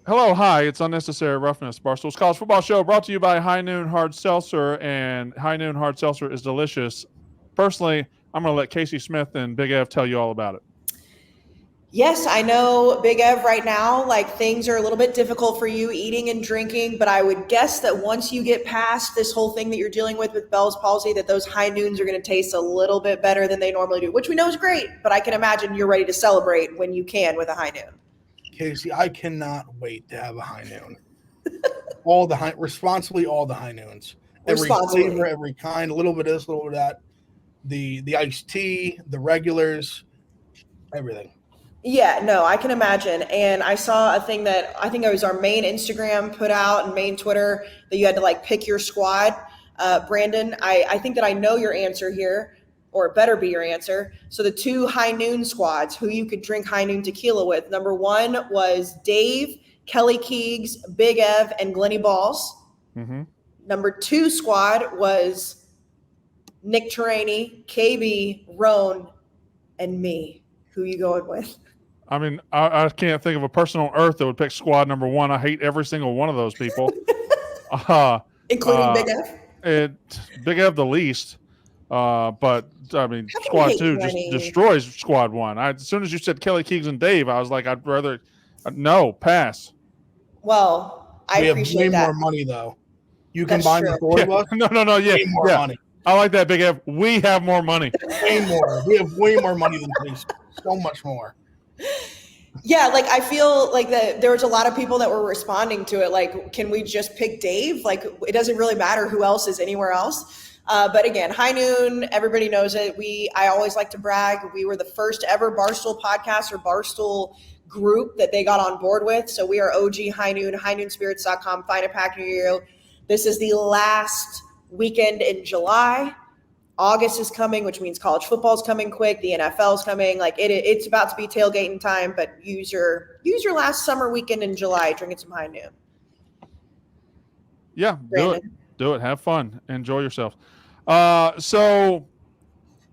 Hello, hi. It's Unnecessary Roughness, Barstool's college football show, brought to you by High Noon Hard Seltzer, and High Noon Hard Seltzer is delicious. Personally, I'm going to let Kayce Smith and Big Ev tell you all about it. Yes, I know, Big Ev, right now, like things are a little bit difficult for you eating and drinking, but I would guess that once you get past this whole thing that you're dealing with Bell's palsy, that those high noons are going to taste a little bit better than they normally do, which we know is great, but I can imagine you're ready to celebrate when you can with a high noon. Kayce, I cannot wait to have a high noon. Responsibly all the high noons. Every flavor, every kind, a little bit of this, a little bit of that. The iced tea, the regulars, everything. Yeah, no, I can imagine. And I saw a thing that I think it was our main Instagram put out and main Twitter that you had to like pick your squad. Brandon, I think that I know your answer here, or it better be your answer. So the two high noon squads, who you could drink high noon tequila with. Number one was Dave, Kelly Keegs, Big Ev, and Glenny Balls. Mm-hmm. Number two squad was Nick Taraney, KB, Roan, and me. Who you going with? I mean, I can't think of a person on earth that would pick squad number one. I hate every single one of those people. Including Big Ev? Big Ev the least. But, I mean, squad two just destroys squad one. As soon as you said Kelly Keegs and Dave, I was like, I'd rather no, pass. Well, I appreciate that. We have way more money, though. You combine the four of us. No, way more money. I like that, Big Ev. We have more money. Way more. We have way more money than police. So much more. Yeah, like I feel like that there was a lot of people that were responding to it. Like, can we just pick Dave? Like, it doesn't really matter who else is anywhere else. But again, high noon, everybody knows it. I always like to brag. We were the first ever Barstool podcast or Barstool group that they got on board with. So we are OG High Noon, highnoonspirits.com. Find a pack near you. This is the last weekend in July. August is coming, which means college football is coming quick. The NFL is coming. Like it's about to be tailgating time. But use your last summer weekend in July, drinking some high noon. Yeah, do it. Have fun. Enjoy yourself. So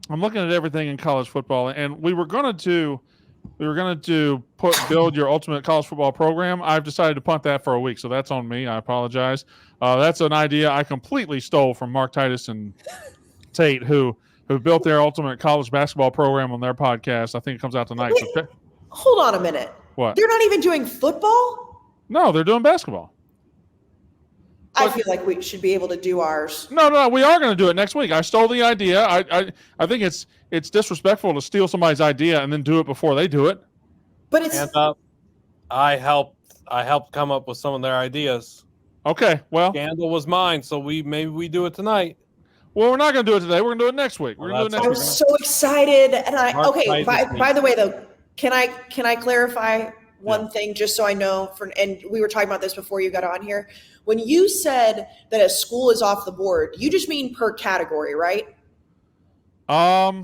I'm looking at everything in college football, and we were going to build your ultimate college football program. I've decided to punt that for a week, so that's on me. I apologize. That's an idea I completely stole from Mark Titus and Tate, who built their ultimate college basketball program on their podcast. I think it comes out tonight. Wait, hold on a minute. What? They're not even doing football? No, they're doing basketball. I feel like we should be able to do ours. No, we are going to do it next week. I stole the idea. I think it's disrespectful to steal somebody's idea and then do it before they do it. But it's I helped come up with some of their ideas. Okay, well, scandal was mine, so maybe we do it tonight. Well, we're not going to do it today. We're going to do it next week. I'm so excited, and By the way, though, can I clarify one thing just so I know? And we were talking about this before you got on here. When you said that a school is off the board, you just mean per category, right? I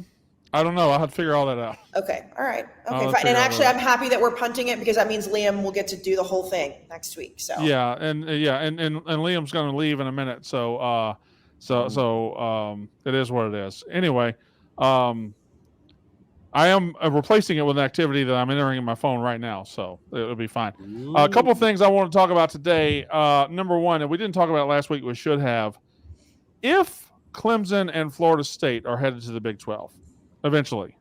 don't know. I'll have to figure all that out. Okay. All right. Okay. Fine. And actually, I'm happy that we're punting it because that means Liam will get to do the whole thing next week. So yeah, and Liam's going to leave in a minute. So it is what it is. Anyway, I am replacing it with an activity that I'm entering in my phone right now, so it'll be fine. A couple of things I want to talk about today. Number one, and we didn't talk about it last week, we should have. If Clemson and Florida State are headed to the Big 12 eventually,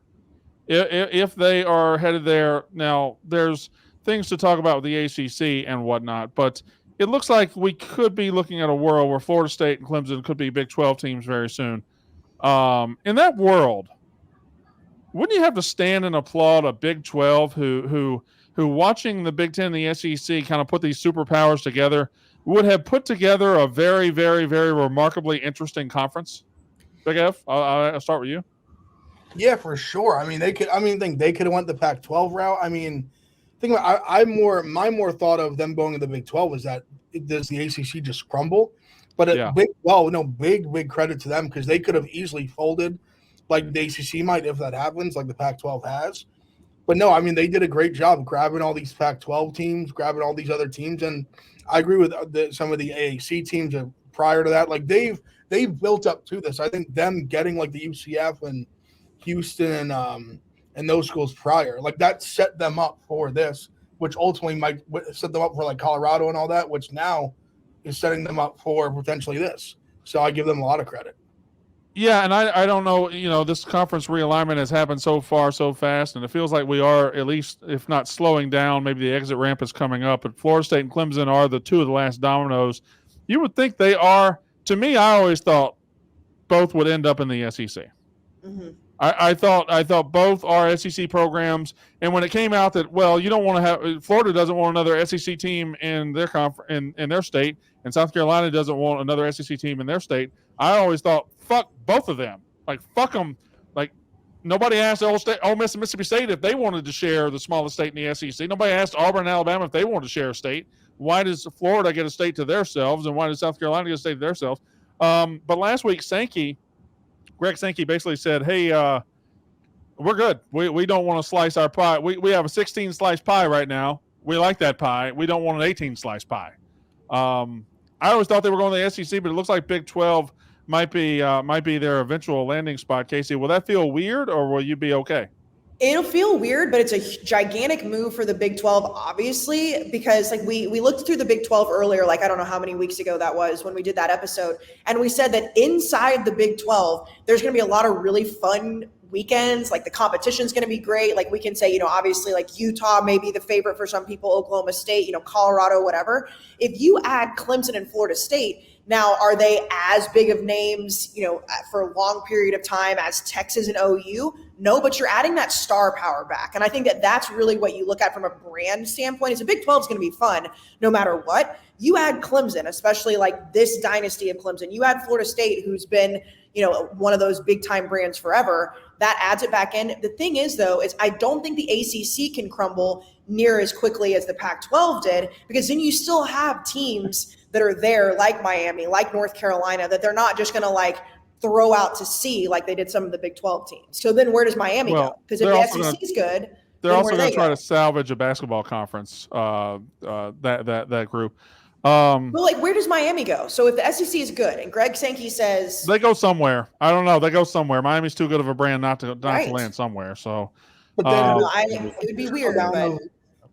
if they are headed there, now there's things to talk about with the ACC and whatnot, but it looks like we could be looking at a world where Florida State and Clemson could be Big 12 teams very soon. In that world, wouldn't you have to stand and applaud a Big 12 who watching the Big 10 and the SEC kind of put these superpowers together would have put together a very, very, very remarkably interesting conference? Big F, I'll start with you. Yeah, for sure. I mean, they could. I mean, think they could have went the Pac-12 route. I mean, think about. My more thought of them going to the Big 12 is that does the ACC just crumble? But big credit to them because they could have easily folded, like the ACC might if that happens, like the Pac-12 has. But no, I mean, they did a great job grabbing all these Pac-12 teams, grabbing all these other teams, and I agree with some of the AAC teams prior to that. Like they've built up to this. I think them getting like the UCF and Houston and those schools prior, like that set them up for this. which ultimately might set them up for like Colorado and all that, which now is setting them up for potentially this. So I give them a lot of credit. Yeah, and I don't know, this conference realignment has happened so far so fast, and it feels like we are, at least, if not slowing down, maybe the exit ramp is coming up, but Florida State and Clemson are the two of the last dominoes. You would think they are. To me, I always thought both would end up in the SEC. Mm-hmm. I thought both are SEC programs, and when it came out that, well, you don't want to have, Florida doesn't want another SEC team in their in their state, and South Carolina doesn't want another SEC team in their state, I always thought, fuck both of them. Like, fuck them. Like, nobody asked Ole Miss and Mississippi State if they wanted to share the smallest state in the SEC. Nobody asked Auburn and Alabama if they wanted to share a state. Why does Florida get a state to themselves, and why does South Carolina get a state to themselves? But last week, Greg Sankey basically said, hey, we're good. We don't want to slice our pie. We have a 16-slice pie right now. We like that pie. We don't want an 18-slice pie. I always thought they were going to the SEC, but it looks like Big 12 might be their eventual landing spot. Kayce, will that feel weird, or will you be okay? It'll feel weird, but it's a gigantic move for the Big 12, obviously, because like we looked through the Big 12 earlier, like I don't know how many weeks ago that was when we did that episode, and we said that inside the Big 12, there's going to be a lot of really fun weekends. Like the competition's going to be great. Like we can say, obviously like Utah may be the favorite for some people, Oklahoma State, Colorado, whatever. If you add Clemson and Florida State, now, are they as big of names, for a long period of time as Texas and OU? No, but you're adding that star power back. And I think that that's really what you look at from a brand standpoint. Is the Big 12 is going to be fun no matter what. You add Clemson, especially like this dynasty of Clemson. You add Florida State, who's been, one of those big time brands forever. That adds it back in. The thing is, though, is I don't think the ACC can crumble near as quickly as the Pac-12 did, because then you still have teams that are there like Miami, like North Carolina, that they're not just going to like throw out to sea like they did some of the Big 12 teams. So then where does Miami go? Because if the SEC is good, they're also going to try to salvage a basketball conference, that group. Well, like where does Miami go? So if the SEC is good and Greg Sankey says they go somewhere, I don't know. They go somewhere. Miami's too good of a brand not to land somewhere. So, but then it would be weird. But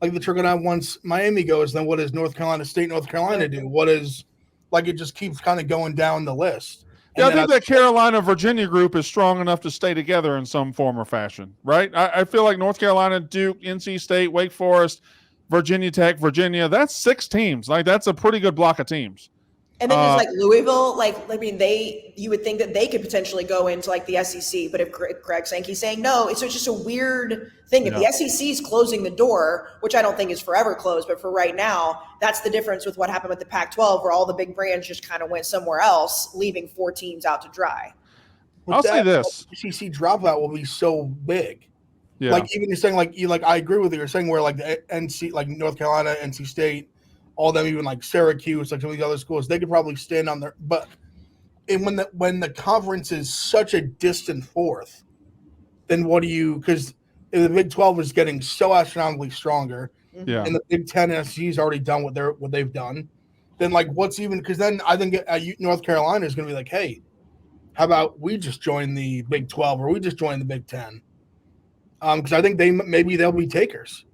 like the trickle down, once Miami goes, then what does North Carolina State, North Carolina do? What is like it just keeps kind of going down the list. Yeah, I think that Carolina Virginia group is strong enough to stay together in some form or fashion, right? I feel like North Carolina, Duke, NC State, Wake Forest, Virginia Tech, Virginia, that's 6 teams. Like that's a pretty good block of teams. And then there's like Louisville, you would think that they could potentially go into like the SEC, but if Greg Sankey's saying no, it's just a weird thing. If the SEC is closing the door, which I don't think is forever closed, but for right now, that's the difference with what happened with the Pac-12, where all the big brands just kind of went somewhere else, leaving 4 teams out to dry. I'll say this: SEC dropout will be so big. Yeah. Like even you're saying, I agree with you. You're saying where like the NC, like North Carolina, NC State, all them, even like Syracuse, like some of these other schools, they could probably stand on their. But when the conference is such a distant fourth, then what do you? Because the Big 12 is getting so astronomically stronger, and the Big 10 and SEC is already done what they've done. Then like what's even? Because then I think North Carolina is going to be like, hey, how about we just join the Big 12 or we just join the Big 10? Because I think maybe they'll be takers,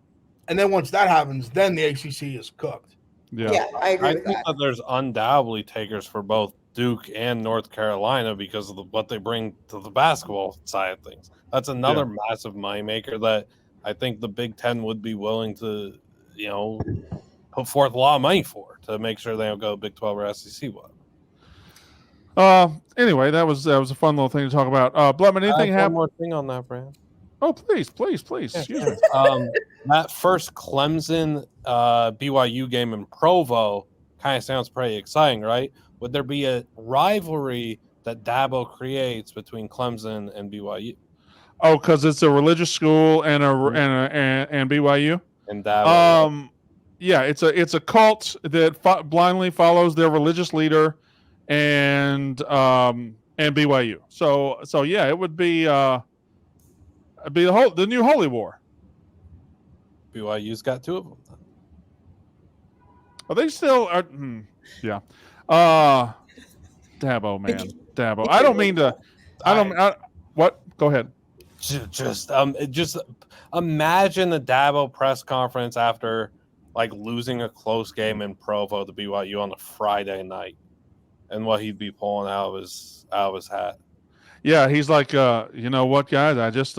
and then once that happens, then the ACC is cooked. Yeah, I agree with think that there's undoubtedly takers for both Duke and North Carolina because of what they bring to the basketball side of things. That's another massive moneymaker that I think the Big Ten would be willing to, put forth a lot of money for to make sure they don't go Big 12 or SEC. Anyway, that was a fun little thing to talk about. Blutman, anything happen? One more thing on that, Brad. Oh, please. Excuse me. That first Clemson BYU game in Provo kind of sounds pretty exciting, right? Would there be a rivalry that Dabo creates between Clemson and BYU? Oh, because it's a religious school and and BYU. And Dabo. Yeah, it's a cult that blindly follows their religious leader, and BYU. So yeah, it would be. It'd be the new holy war. BYU's got 2 of them. Are they still? Yeah. Dabo, man, Dabo. I don't mean to. What? Go ahead. Just imagine the Dabo press conference after like losing a close game in Provo to BYU on a Friday night, and what he'd be pulling out of his hat. Yeah, he's like, you know what, guys? I just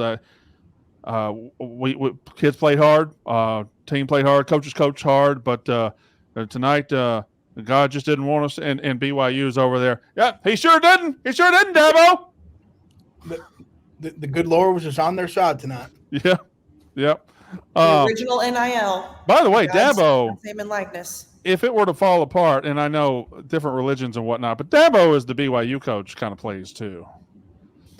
we kids played hard, team played hard, coaches coached hard, but tonight God just didn't want us, and BYU's over there. Yeah, he sure didn't. He sure didn't, Dabo. The good Lord was just on their side tonight. Yeah, yep. The original NIL. By the way, God's Dabo, name and likeness. if it were to fall apart, and I know different religions and whatnot, but Dabo is the BYU coach, kind of plays too.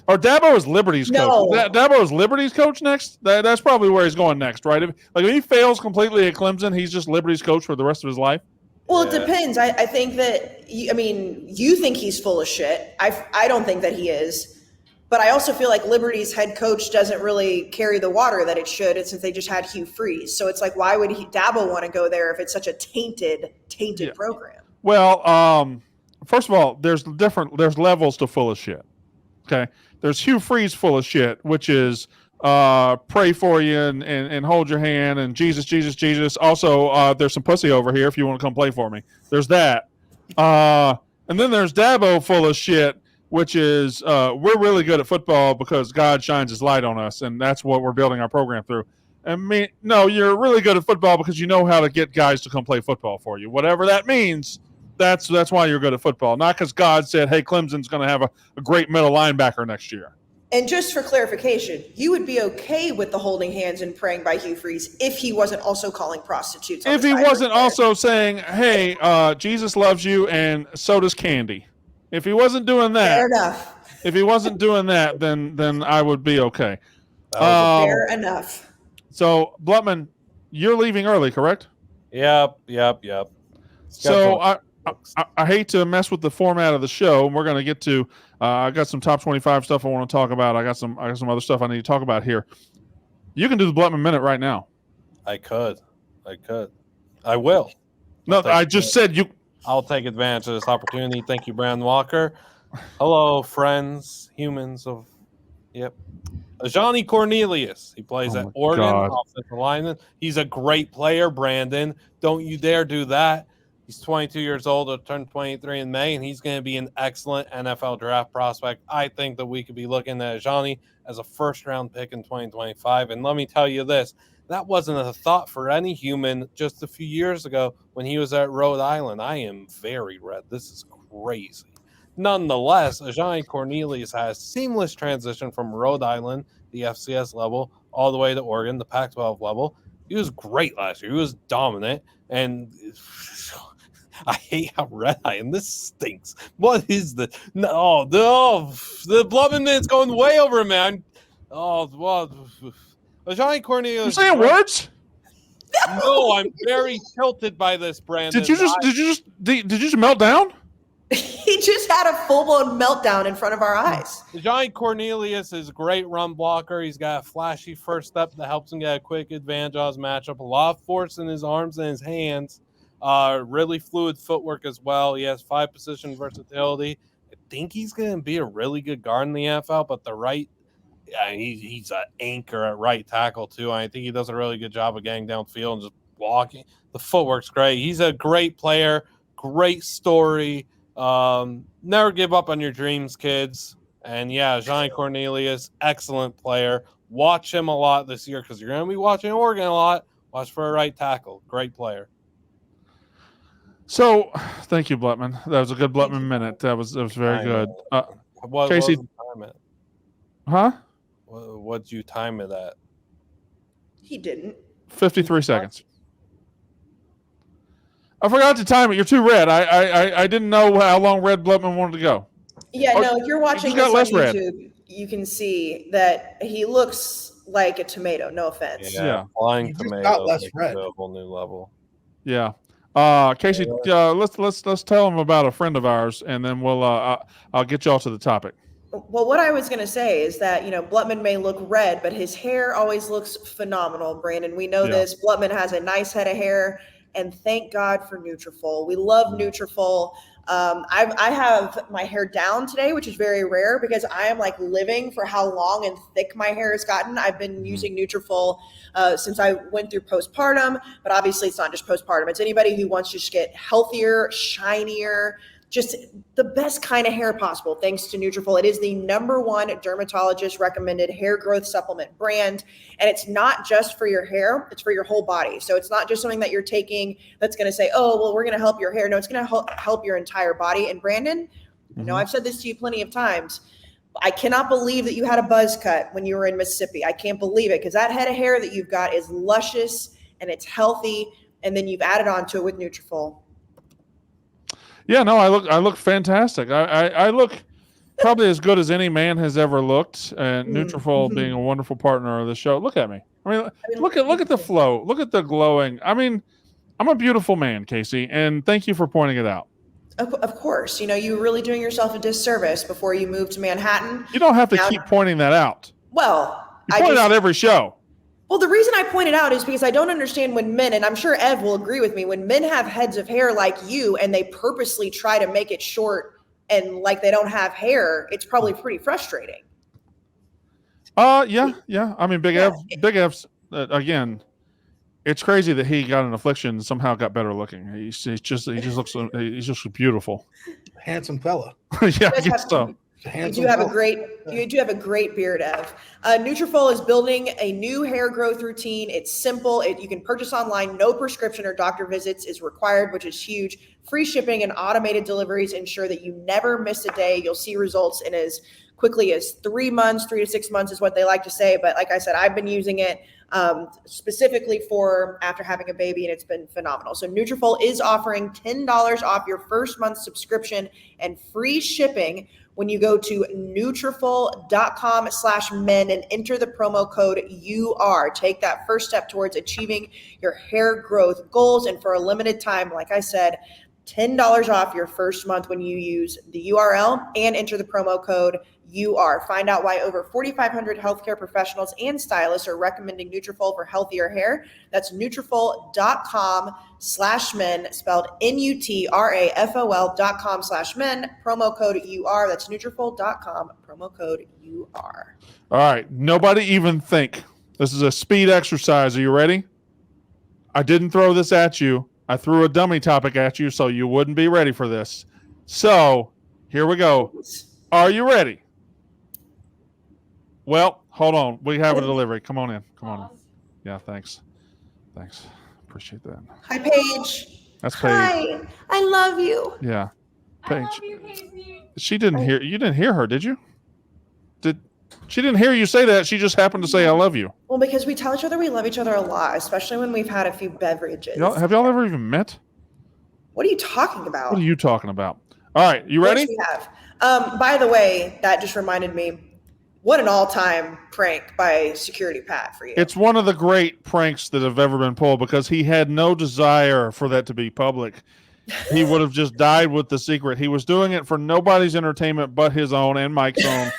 Or Dabo is Liberty's coach. Dabo is Liberty's coach next. That's probably where he's going next, right? If he fails completely at Clemson, he's just Liberty's coach for the rest of his life. Well, it depends. I think that you think he's full of shit. I don't think that he is. But I also feel like Liberty's head coach doesn't really carry the water that it should, and since they just had Hugh Freeze. So it's like, why would Dabo want to go there if it's such a tainted program? Well, first of all, there's levels to full of shit. Okay. There's Hugh Freeze full of shit, which is pray for you and hold your hand and Jesus, Jesus, Jesus. Also, there's some pussy over here if you want to come play for me. There's that. And then there's Dabo full of shit, which is we're really good at football because God shines his light on us, and that's what we're building our program through. No, you're really good at football because you know how to get guys to come play football for you. Whatever that means, that's why you're good at football. Not because God said, hey, Clemson's going to have a great middle linebacker next year. And just for clarification, you would be okay with the holding hands and praying by Hugh Freeze if he wasn't also calling prostitutes. If he wasn't also saying, hey, Jesus loves you and so does Candy. If he wasn't doing that, fair enough. If he wasn't doing that, then I would be okay. Fair enough. So, Blutman, you're leaving early, correct? Yep. So I hate to mess with the format of the show. We're going to get to. I got some top 25 stuff I want to talk about. I got some other stuff I need to talk about here. You can do the Blutman Minute right now. I could. I will. No, I just said you. I'll take advantage of this opportunity. Thank you, Brandon Walker. Hello, friends, humans of. Yep. Johnny Cornelius. He plays at Oregon, offensive lineman. He's a great player, Brandon. Don't you dare do that. He's 22 years old. He'll turn 23 in May, and he's going to be an excellent NFL draft prospect. I think that we could be looking at Johnny as a first-round pick in 2025. And let me tell you this. That wasn't a thought for any human just a few years ago when he was at Rhode Island. I am very red. This is crazy. Nonetheless, Johnny Cornelius has seamless transition from Rhode Island, the FCS level, all the way to Oregon, the Pac-12 level. He was great last year. He was dominant. And I hate how red I am. This stinks. What is the the Blutman Minute's going way over, man. Johnny Cornelius. You're saying words? No, I'm very tilted by this, Brandon. Did you just melt down? He just had a full-blown meltdown in front of our eyes. Johnny Cornelius is a great run blocker. He's got a flashy first step that helps him get a quick advantage on his matchup. A lot of force in his arms and his hands. Really fluid footwork as well. He has 5-position versatility. I think he's going to be a really good guard in the NFL, but he's an anchor at right tackle too. I think he does a really good job of getting downfield and just blocking. The footwork's great. He's a great player, great story. Never give up on your dreams, kids. And yeah, Johnny Cornelius, excellent player. Watch him a lot this year because you're going to be watching Oregon a lot. Watch for a right tackle. Great player. So, thank you, Blutman. That was a good Blutman Minute. That was very good. Kayce, time it? Huh? What'd you time it at? He didn't. 53 seconds. I forgot to time it. You're too red. I didn't know how long Red Blutman wanted to go. Yeah, no, if you're watching this on YouTube, you can see that he looks like a tomato. No offense. Yeah. Flying tomato. Got less red. To a whole new level. Yeah. Kayce, let's tell him about a friend of ours, and then we'll I'll get y'all to the topic. Well, what I was going to say is that, Blutman may look red, but his hair always looks phenomenal, Brandon. We know this. Blutman has a nice head of hair, and thank God for Nutrafol. We love Nutrafol. I have my hair down today, which is very rare because I am like living for how long and thick my hair has gotten. I've been using Nutrafol since I went through postpartum, but obviously it's not just postpartum. It's anybody who wants to just get healthier, shinier, just the best kind of hair possible, thanks to Nutrafol. It is the #1 dermatologist recommended hair growth supplement brand. And it's not just for your hair, it's for your whole body. So it's not just something that you're taking that's going to say, oh, well, we're going to help your hair. No, it's going to help your entire body. And Brandon, I know I've said this to you plenty of times. I cannot believe that you had a buzz cut when you were in Mississippi. I can't believe it because that head of hair that you've got is luscious and it's healthy. And then you've added on to it with Nutrafol. Yeah, no, I look fantastic. I look probably as good as any man has ever looked. And Nutrafol being a wonderful partner of the show. Look at me. I mean, look at the flow. Look at the glowing. I mean, I'm a beautiful man, Kayce, and thank you for pointing it out. Of course, you're really doing yourself a disservice before you move to Manhattan. You don't have to keep pointing that out. Well, you point it out every show. Well, the reason I point it out is because I don't understand when men, and I'm sure Ev will agree with me, when men have heads of hair like you and they purposely try to make it short and like they don't have hair, it's probably pretty frustrating. Yeah. I mean, Big Ev's again. It's crazy that he got an affliction and somehow got better looking. He just looks beautiful, handsome fella. Yeah, I guess so. You do have a great beard, Ev. Nutrafol is building a new hair growth routine. It's simple. You can purchase online. No prescription or doctor visits is required, which is huge. Free shipping and automated deliveries ensure that you never miss a day. You'll see results in as quickly as 3 months, 3 to 6 months is what they like to say. But like I said, I've been using it specifically for after having a baby, and it's been phenomenal. So Nutrafol is offering $10 off your first month subscription and free shipping when you go to Nutrafol.com/men and enter the promo code UR. Take that first step towards achieving your hair growth goals. And for a limited time, like I said, $10 off your first month when you use the URL and enter the promo code UR. Find out why over 4,500 healthcare professionals and stylists are recommending Nutrafol for healthier hair. That's Nutrafol.com/men, spelled Nutrafol.com/men, promo code UR. That's Nutrafol.com, promo code UR. All right. Nobody even think. This is a speed exercise. Are you ready? I didn't throw this at you. I threw a dummy topic at you so you wouldn't be ready for this. So here we go. Are you ready? Well, hold on. We have a delivery. Come on in. Yeah, thanks. Appreciate that. Hi, Paige. That's Paige. Hi. I love you. Yeah. Paige. I love you, Kayce. She didn't hear. You didn't hear her, did you? She didn't hear you say that. She just happened to say, I love you. Well, because we tell each other we love each other a lot, especially when we've had a few beverages. Have y'all ever even met? What are you talking about? What are you talking about? All right. You ready? Yes, we have. By the way, that just reminded me, what an all-time prank by Security Pat for you. It's one of the great pranks that have ever been pulled because he had no desire for that to be public. He would have just died with the secret. He was doing it for nobody's entertainment but his own and Mike's own.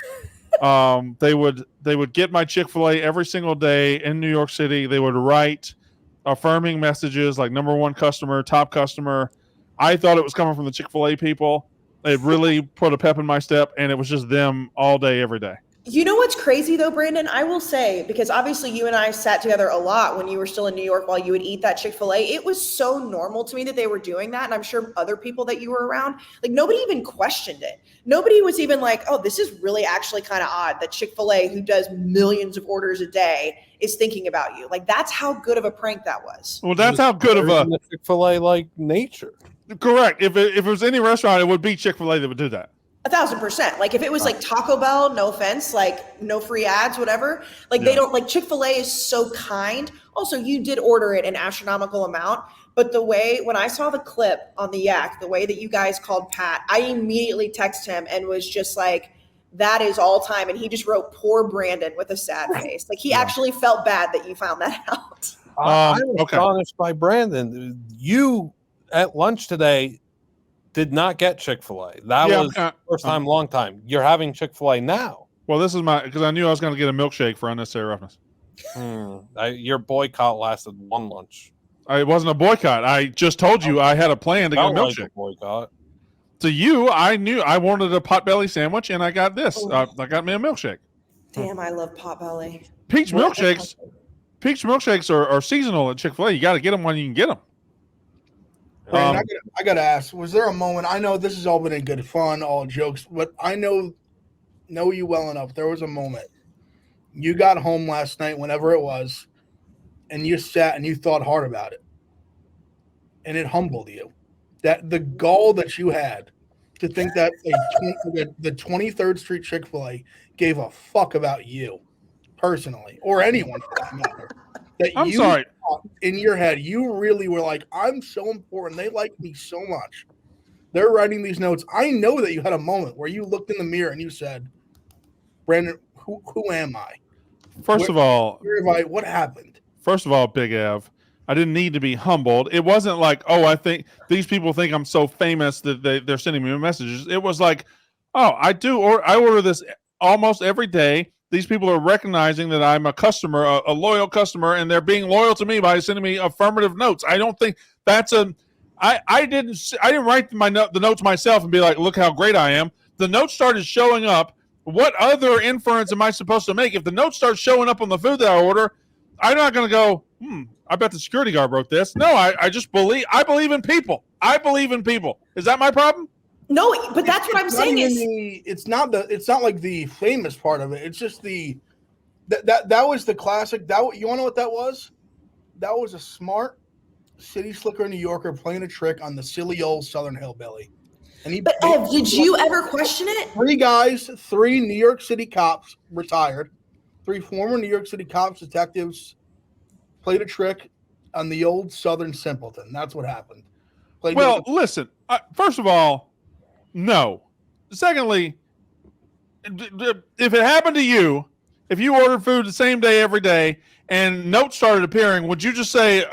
They would get my Chick-fil-A every single day in New York City. They would write affirming messages like #1 customer, top customer. I thought it was coming from the Chick-fil-A people. It really put a pep in my step, and it was just them all day, every day. You know what's crazy though, Brandon? I will say, because obviously you and I sat together a lot when you were still in New York while you would eat that Chick-fil-A. It was so normal to me that they were doing that. And I'm sure other people that you were around, like nobody even questioned it. Nobody was even like, oh, this is really actually kind of odd that Chick-fil-A, who does millions of orders a day, is thinking about you. Like that's how good of a prank that was. Well, that's how good of a Chick-fil-A like nature. Correct. If it was any restaurant, it would be Chick-fil-A that would do that. 1,000%. Like if it was like Taco Bell, no offense, like no free ads, whatever. Like they don't, like Chick-fil-A is so kind. Also, you did order it an astronomical amount, but the way, when I saw the clip on the Yak, the way that you guys called Pat, I immediately texted him and was just like, that is all time. And he just wrote poor Brandon with a sad face. Like he actually felt bad that you found that out. I'm astonished by Brandon. You at lunch today did not get Chick-fil-A. That was first time, long time. You're having Chick-fil-A now. Well, this is because I knew I was going to get a milkshake for unnecessary roughness. Your boycott lasted one lunch. It wasn't a boycott. I just told you I had a plan to get a milkshake. Like a boycott. To you, I knew I wanted a potbelly sandwich, and I got this. I got me a milkshake. Damn, I love Potbelly. Peach milkshakes are seasonal at Chick-fil-A. You got to get them when you can get them. Brandon, I got to ask, was there a moment, I know this has all been in good fun, all jokes, but I know you well enough. There was a moment you got home last night, whenever it was, and you sat and you thought hard about it, and it humbled you. That the gall that you had to think that the 23rd Street Chick-fil-A gave a fuck about you personally, or anyone for that matter. That I'm sorry. In your head, you really were like, I'm so important. They like me so much. They're writing these notes. I know that you had a moment where you looked in the mirror and you said, Brandon, who am I? First of all, what happened? First of all, Big Ev, I didn't need to be humbled. It wasn't like, oh, I think these people think I'm so famous that they're sending me messages. It was like, oh, I do, or I order this almost every day. These people are recognizing that I'm a customer, a loyal customer, and they're being loyal to me by sending me affirmative notes. I don't think that's I didn't write the notes myself and be like, look how great I am. The notes started showing up. What other inference am I supposed to make? If the notes start showing up on the food that I order, I'm not going to go, I bet the security guard wrote this. No, I just believe in people. I believe in people. Is that my problem? No, but that's what I'm saying it's not like the famous part of it. It's just that was the classic. You want to know what that was? That was a smart city slicker New Yorker playing a trick on the silly old Southern hillbilly. But Ev, did you ever question it? 3 New York City cops retired. 3 former New York City cops, detectives played a trick on the old Southern simpleton. That's what happened. Listen, first of all, no. Secondly, if it happened to you, if you ordered food the same day every day and notes started appearing, would you just say,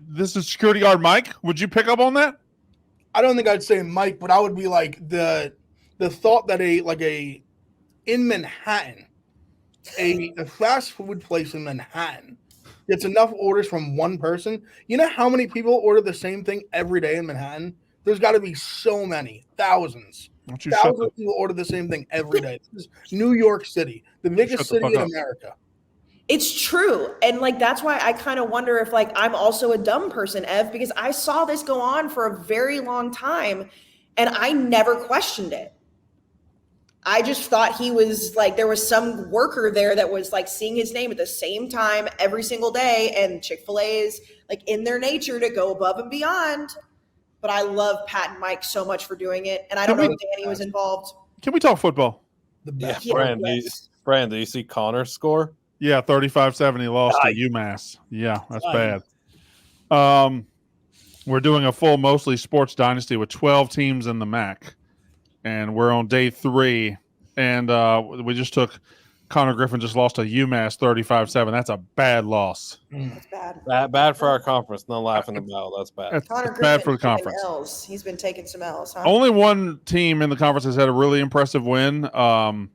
this is security guard Mike? Would you pick up on that? I don't think I'd say Mike, but I would be like the thought that in Manhattan, a fast food place in Manhattan gets enough orders from one person. You know how many people order the same thing every day in Manhattan? There's got to be so many, thousands. Thousands of people order the same thing every day. This is New York City, the biggest city in America. It's true. And that's why I kind of wonder if I'm also a dumb person, Ev, because I saw this go on for a very long time and I never questioned it. I just thought he was there was some worker there that was seeing his name at the same time every single day, and Chick-fil-A is in their nature to go above and beyond. But I love Pat and Mike so much for doing it, and I don't know if Danny was involved. Can we talk football? Yeah, Brandon, do you see Connor's score? Yeah, 35-70 lost to UMass. Yeah, that's bad. We're doing a full mostly sports dynasty with 12 teams in the MAC, and we're on day 3. And we just took Connor Griffin just lost to UMass 35-7. That's a bad loss. That's bad. Bad for our conference. Not laughing about. That's bad. That's Connor bad for the conference. L's. He's been taking some L's. Huh? Only one team in the conference has had a really impressive win. Miami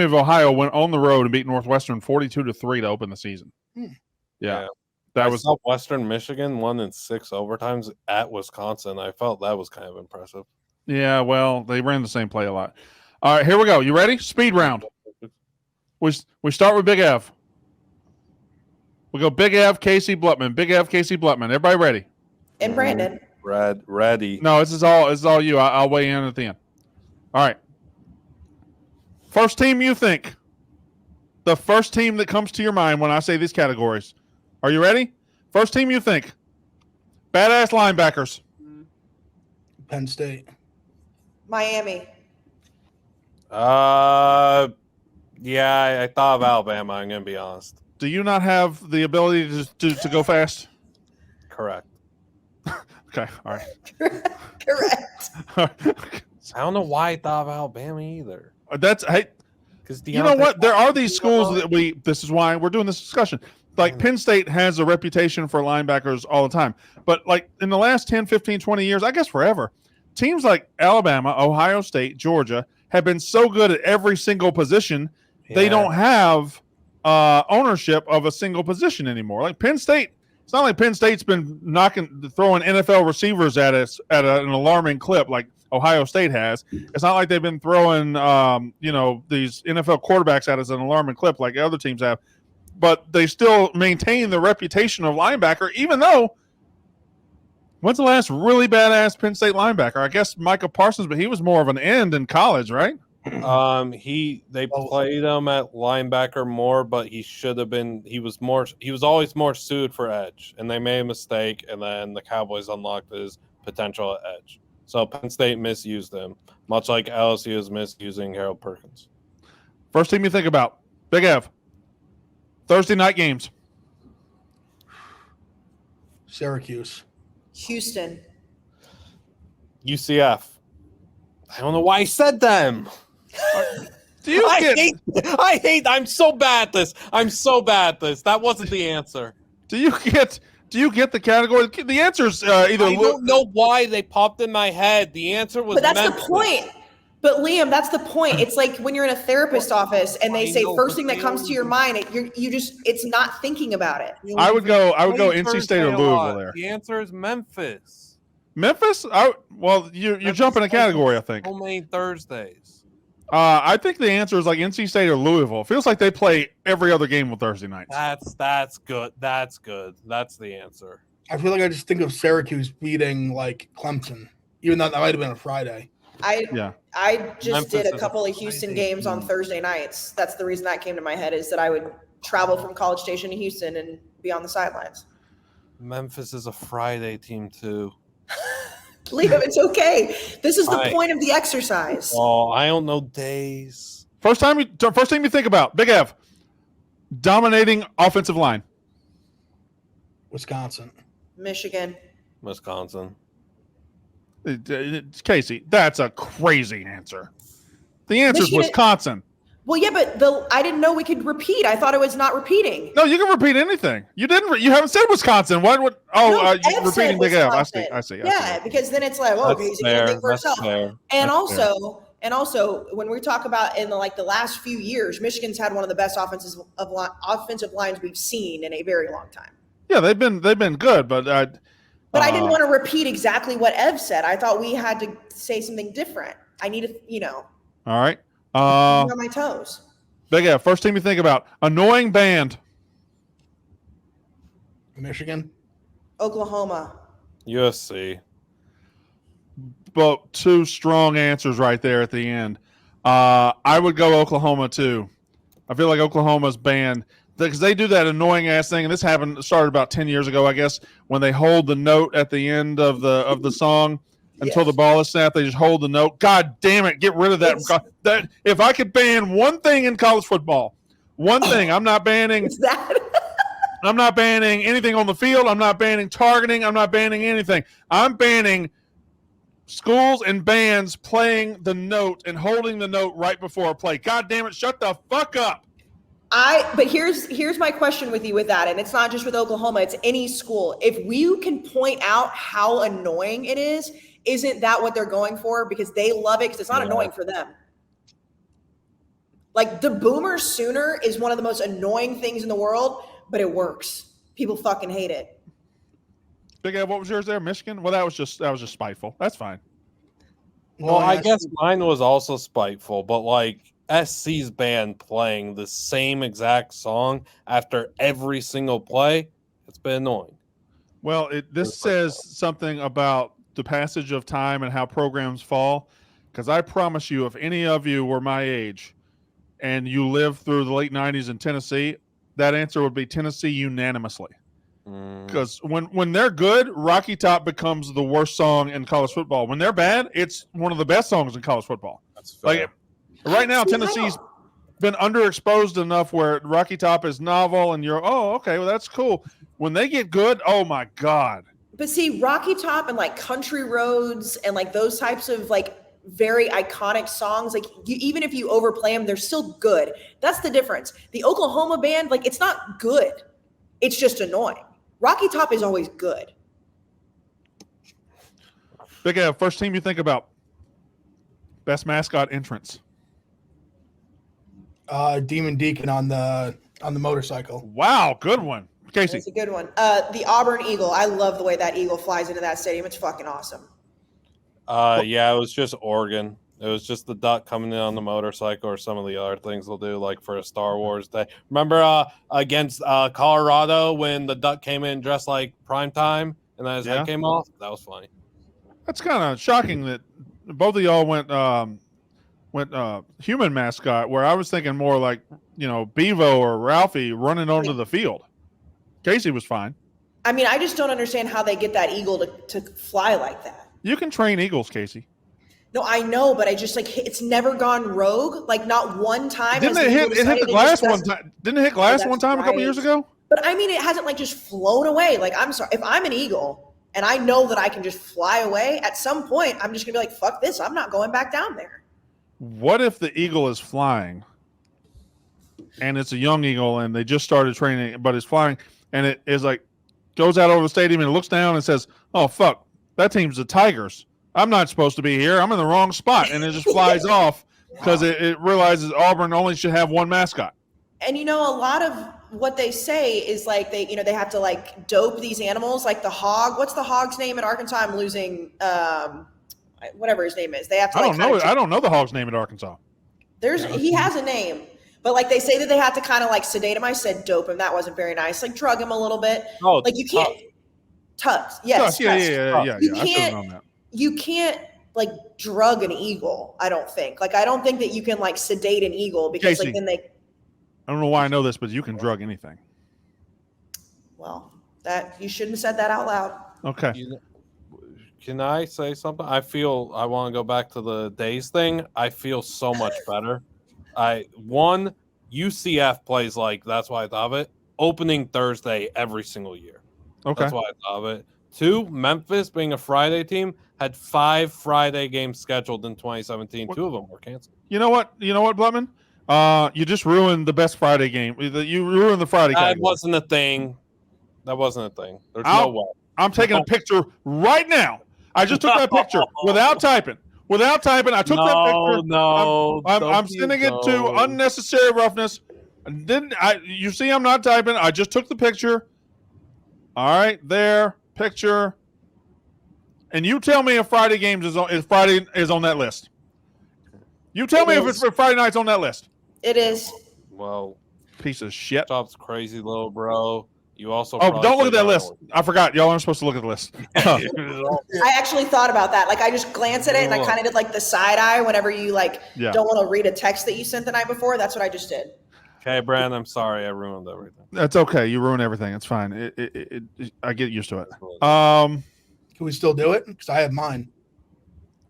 of Ohio went on the road and beat Northwestern 42-3 to open the season. Yeah. That was Western Michigan won in 6 overtimes at Wisconsin. I felt that was kind of impressive. Yeah, well, they ran the same play a lot. All right, here we go. You ready? Speed round. We start with Big Ev. We go Big Ev, Kayce, Blutman. Big Ev, Kayce, Blutman. Everybody ready? And Brandon. Ready. No, this is all you. I'll weigh in at the end. All right. First team you think. The first team that comes to your mind when I say these categories. Are you ready? First team you think. Badass linebackers. Penn State. Miami. Yeah, I thought of Alabama. I'm gonna be honest. Do you not have the ability to go fast? Correct. Okay, all right. Correct. I don't know why I thought of Alabama either. Because you know what? There are these schools that this is why we're doing this discussion. Penn State has a reputation for linebackers all the time. But in the last 10, 15, 20 years, I guess forever, teams like Alabama, Ohio State, Georgia have been so good at every single position, they don't have ownership of a single position anymore. Penn State It's not like Penn State's been throwing NFL receivers at us at an alarming clip like Ohio State has. It's not like they've been throwing, these NFL quarterbacks at us at an alarming clip like other teams have. But they still maintain the reputation of linebacker, even though when's the last really badass Penn State linebacker? I guess Micah Parsons, but he was more of an end in college, right? They played him at linebacker more, but he was always more suited for edge, and they made a mistake, and then the Cowboys unlocked his potential at edge. So Penn State misused him, much like LSU is misusing Harold Perkins. First team you think about, Big Ev. Thursday night games. Syracuse. Houston. UCF. I don't know why I said them. I'm so bad at this. That wasn't the answer. Do you get the category? The answer is either. I don't know why they popped in my head. The answer was. But that's Memphis. the point. But Liam, that's the point. It's like when you're in a therapist office and they say first thing that comes to your mind, it's not thinking about it. I would go NC State or Louisville there. The answer is Memphis. Memphis? You're jumping a category, I think. So many Thursdays. I think the answer is like NC State or Louisville. It feels like they play every other game on Thursday nights. That's good. That's the answer. I feel like I just think of Syracuse beating like Clemson, even though that might have been a Friday. I just Memphis did a couple of Houston games on Thursday nights. That's the reason that came to my head, is that I would travel from College Station to Houston and be on the sidelines. Memphis is a Friday team too. Liam, it's okay. This is the point of the exercise. Oh, I don't know days. First team you think about, Big Ev. Dominating offensive line. Wisconsin. Michigan. Wisconsin. Kayce, that's a crazy answer. The answer is Wisconsin. Well, yeah, but I didn't know we could repeat. I thought it was not repeating. No, you can repeat anything. You didn't. You haven't said Wisconsin. Why would? You're repeating Big Ev. I see. Yeah, because then it's like, okay, he's going to think for himself. And also, when we talk about in the last few years, Michigan's had one of the best offensive lines we've seen in a very long time. Yeah, they've been good, but I didn't want to repeat exactly what Ev said. I thought we had to say something different. I need to, All right. on my toes. Big Ev, first team you think about. Annoying band. Michigan. Oklahoma. USC. But two strong answers right there at the end. I would go Oklahoma too. I feel like Oklahoma's band, because they do that annoying ass thing, and this started about 10 years ago, I guess, when they hold the note at the end of the song until the ball is snapped. They just hold the note. God damn it, get rid of that. That if I could ban one thing in college football, one thing, I'm not banning. I'm not banning anything on the field. I'm not banning targeting. I'm not banning anything. I'm banning schools and bands playing the note and holding the note right before a play. God damn it, shut the fuck up. But here's my question with you with that, and it's not just with Oklahoma, it's any school. If you can point out how annoying it is, isn't that what they're going for? Because they love it, because it's not annoying for them. Like, the Boomer Sooner is one of the most annoying things in the world, but it works. People fucking hate it. Big Ed, what was yours there? Michigan? Well, that was just spiteful. That's fine. Well, I guess mine was also spiteful, but SC's band playing the same exact song after every single play, it's been annoying. Well, this says something about the passage of time and how programs fall, because I promise you, if any of you were my age and you lived through the late 90s in Tennessee, that answer would be Tennessee unanimously. Because when they're good, Rocky Top becomes the worst song in college football. When they're bad, it's one of the best songs in college football. That's fair. Right now, Tennessee's been underexposed enough where Rocky Top is novel, and you're, okay, well, that's cool. When they get good, oh my God. But see, Rocky Top and Country Roads and those types of very iconic songs, even if you overplay them, they're still good. That's the difference. The Oklahoma band, it's not good. It's just annoying. Rocky Top is always good. Big Ed, first team you think about. Best mascot entrance. Demon Deacon on the motorcycle. Wow, good one. Kayce. That's a good one. The Auburn Eagle. I love the way that eagle flies into that stadium. It's fucking awesome. Yeah, it was just Oregon. It was just the duck coming in on the motorcycle, or some of the other things they'll do, like for a Star Wars day. Remember against Colorado when the duck came in dressed like Primetime and then his head came off? That was funny. That's kind of shocking that both of y'all went human mascot, where I was thinking more like, Bevo or Ralphie running onto the field. Kayce was fine. I mean, I just don't understand how they get that eagle to fly like that. You can train eagles, Kayce. No, I know, but I just it's never gone rogue. Like not one time. Didn't it hit the glass one time? Didn't it hit glass one time a couple years ago? But I mean, it hasn't just flown away. Like, I'm sorry, if I'm an eagle and I know that I can just fly away, at some point I'm just gonna be like, fuck this, I'm not going back down there. What if the eagle is flying and it's a young eagle and they just started training, but it's flying and it is like goes out over the stadium and it looks down and says, oh fuck, that team's the Tigers. I'm not supposed to be here. I'm in the wrong spot. And it just flies off because it realizes Auburn only should have one mascot. And a lot of what they say is like they have to like dope these animals, like the hog. What's the hog's name at Arkansas? I'm losing whatever his name is. They have to. I don't know the hog's name at Arkansas. He has a name, but like they say that they have to kind of like sedate him. I said dope him. That wasn't very nice. Like drug him a little bit. Oh, like you can't. Tucks. Yes. Yeah. You can't. You can't like drug an eagle. I don't think. Like I don't think that you can like sedate an eagle because Kayce, like then they. I don't know why I know this, but you can drug anything. Well, that you shouldn't have said that out loud. Okay. Can I say something? I want to go back to the days thing. I feel so much better. UCF plays like, that's why I thought of it, opening Thursday every single year. Okay. That's why I thought of it. 2, Memphis being a Friday team had 5 Friday games scheduled in 2017. 2 of them were canceled. You know what, Blutman? You just ruined the best Friday game. You ruined the Friday game. That wasn't a thing. There's no way. I'm taking a picture right now. I just took that picture without typing. I took that picture. No, I'm sending it to Unnecessary Roughness. You see, I'm not typing. I just took the picture. All right, there, picture. And you tell me if Friday is on that list. You tell me if Friday night's on that list. It is. Well, piece of shit. Stop's crazy little bro. You also don't look at that list. I forgot. Y'all aren't supposed to look at the list. I actually thought about that. Like I just glanced at it and I kind of did like the side eye whenever you don't want to read a text that you sent the night before. That's what I just did. Okay, Brand, I'm sorry. I ruined everything. That's okay. You ruin everything. It's fine. I get used to it. Can we still do it? Because I have mine.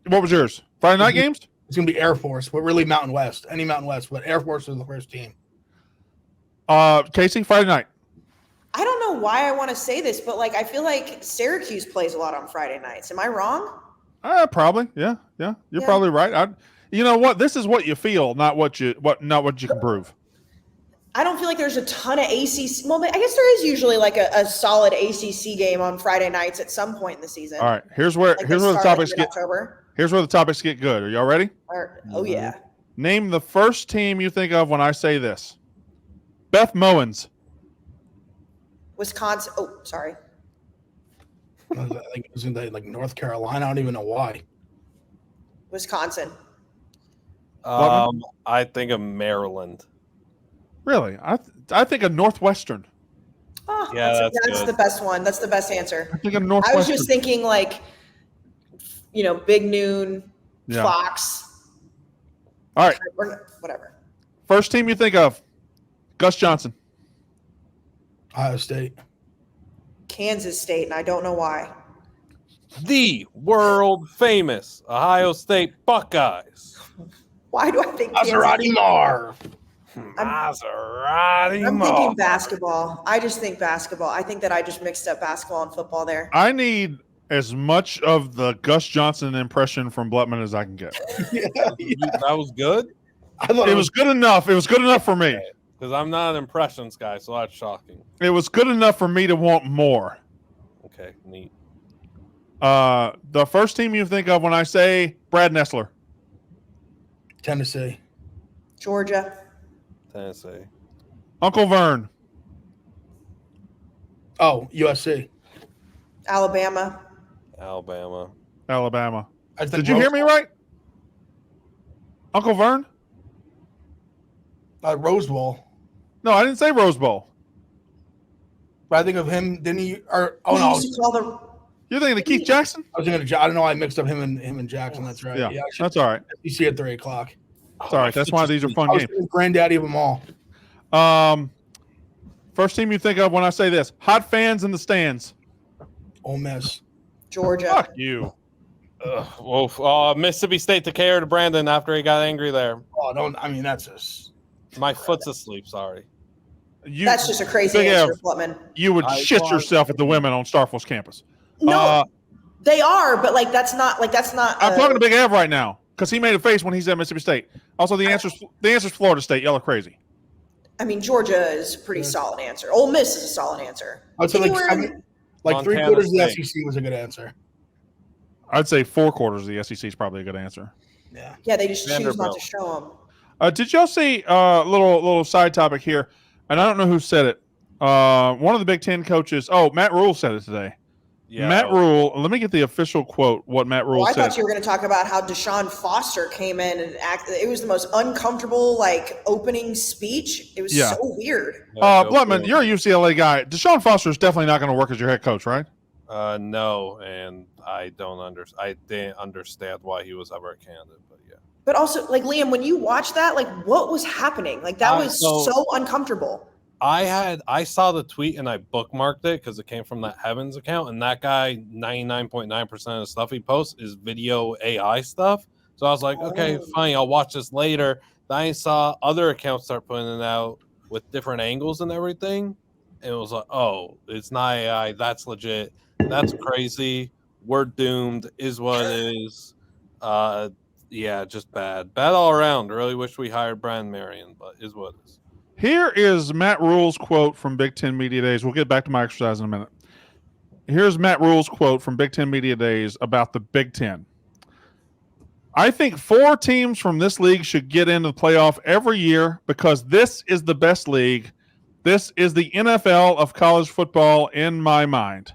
What was yours? Friday night games? It's going to be Air Force, but really Mountain West. Any Mountain West, but Air Force is the first team. Kayce, Friday night. I don't know why I want to say this, but I feel like Syracuse plays a lot on Friday nights. Am I wrong? Probably. Yeah. You're probably right. You know what? This is what you feel, not what you can prove. I don't feel like there's a ton of ACC. Well, I guess there is usually a solid ACC game on Friday nights at some point in the season. All right. Here's where the topics get. Here's where the topics get good. Are y'all ready? Oh yeah. Name the first team you think of when I say this. Beth Mowens. Wisconsin. Oh, sorry. I think it was in North Carolina. I don't even know why. Wisconsin. I think of Maryland. Really? I think of Northwestern. Oh, yeah, that's the best one. That's the best answer. I think of Northwestern. I was just thinking Big Noon, Fox. All right. Whatever. First team you think of? Gus Johnson. Ohio State. Kansas State, and I don't know why. The world famous Ohio State Buckeyes. Why do I think Maserati Marv? I'm thinking basketball. I just think basketball. I think that I just mixed up basketball and football there. I need as much of the Gus Johnson impression from Blutman as I can get. That was good? It was good enough. It was good enough for me. Because I'm not an impressions guy, so that's shocking. It was good enough for me to want more. Okay, neat. The first team you think of when I say Brad Nessler. Tennessee. Georgia. Tennessee. Uncle Vern. Oh, USC. Alabama. Alabama. I think Did you hear me right? Uncle Vern? Rose Bowl. No, I didn't say Rose Bowl. But I think of him. Didn't he? Or He no, used to call the You're thinking of Keith Jackson? I was thinking. I don't know. I mixed up him and Jackson. That's right. Yeah, that's all right. You see at 3:00. It's all right. That's why these are fun games. Granddaddy of them all. First team you think of when I say this: hot fans in the stands. Ole Miss. Georgia. Fuck you. Mississippi State to care to Brandon after he got angry there. Oh, don't. I mean, that's just. My foot's asleep. Sorry. That's just a crazy answer, Blutman. You would shit yourself at the women on Starfield's campus. No, they are, but that's not. I'm talking to Big Ev right now because he made a face when he said Mississippi State. Also, the answer's Florida State. Y'all are crazy. I mean, Georgia is a pretty solid answer. Ole Miss is a solid answer. I'd say like 3/4 of the SEC was a good answer. I'd say 4/4 of the SEC is probably a good answer. Yeah, they just choose not to show them. Did y'all see little side topic here? And I don't know who said it. One of the Big Ten coaches. Oh, Matt Rule said it today. Yeah. Matt Rule. Let me get the official quote. What Matt Rule said. I thought you were going to talk about how Deshaun Foster came in and it was the most uncomfortable opening speech. It was so weird. Blutman, you're a UCLA guy. Deshaun Foster is definitely not going to work as your head coach, right? No, and I didn't understand why he was ever a candidate, but yeah. But also, Liam, when you watch that, what was happening? That was so uncomfortable. I saw the tweet and I bookmarked it because it came from that Heavens account, and that guy 99.9% of the stuff he posts is video AI stuff. So I was like, okay, fine, I'll watch this later. Then I saw other accounts start putting it out with different angles and everything, and it was like, oh, it's not AI, that's legit, that's crazy, we're doomed, is what it is. Yeah, just bad all around. Really wish we hired Brian Marion, but is what it is. Here is Matt Rule's quote from Big Ten Media Days. We'll get back to my exercise in a minute. Here's Matt Rule's quote from Big Ten Media Days about the Big Ten. I think 4 teams from this league should get into the playoff every year because this is the best league. This is the NFL of college football in my mind.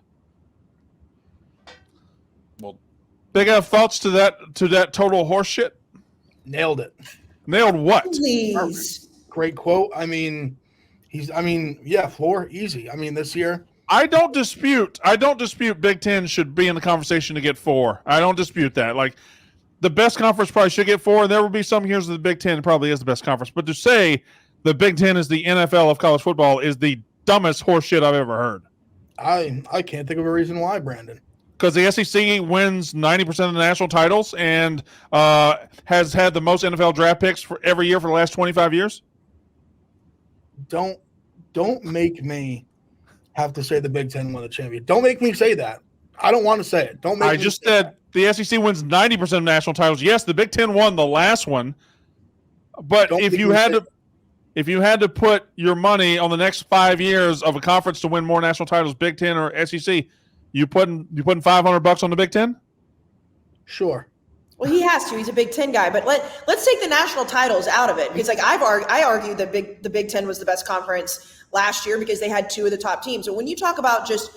Well, Big F, thoughts to that total horseshit? Nailed it. Nailed what? Please. Great quote. I mean, floor easy. I mean, this year. I don't dispute Big Ten should be in the conversation to get 4. I don't dispute that. The best conference probably should get 4, and there will be some years that the Big Ten probably is the best conference. But to say the Big Ten is the NFL of college football is the dumbest horseshit I've ever heard. I can't think of a reason why, Brandon. Because the SEC wins 90% of the national titles and has had the most NFL draft picks for every year for the last 25 years. Don't make me have to say the Big Ten won the championship. Don't make me say that. I don't want to say it. Don't make. I just said the SEC wins 90% of national titles. Yes, the Big Ten won the last one, but if you had to put your money on the next 5 years of a conference to win more national titles, Big Ten or SEC, you putting $500 on the Big Ten? Sure. Well, he has to. He's a Big Ten guy. But let's take the national titles out of it because, I argued that the Big Ten was the best conference last year because they had 2 of the top teams. And when you talk about just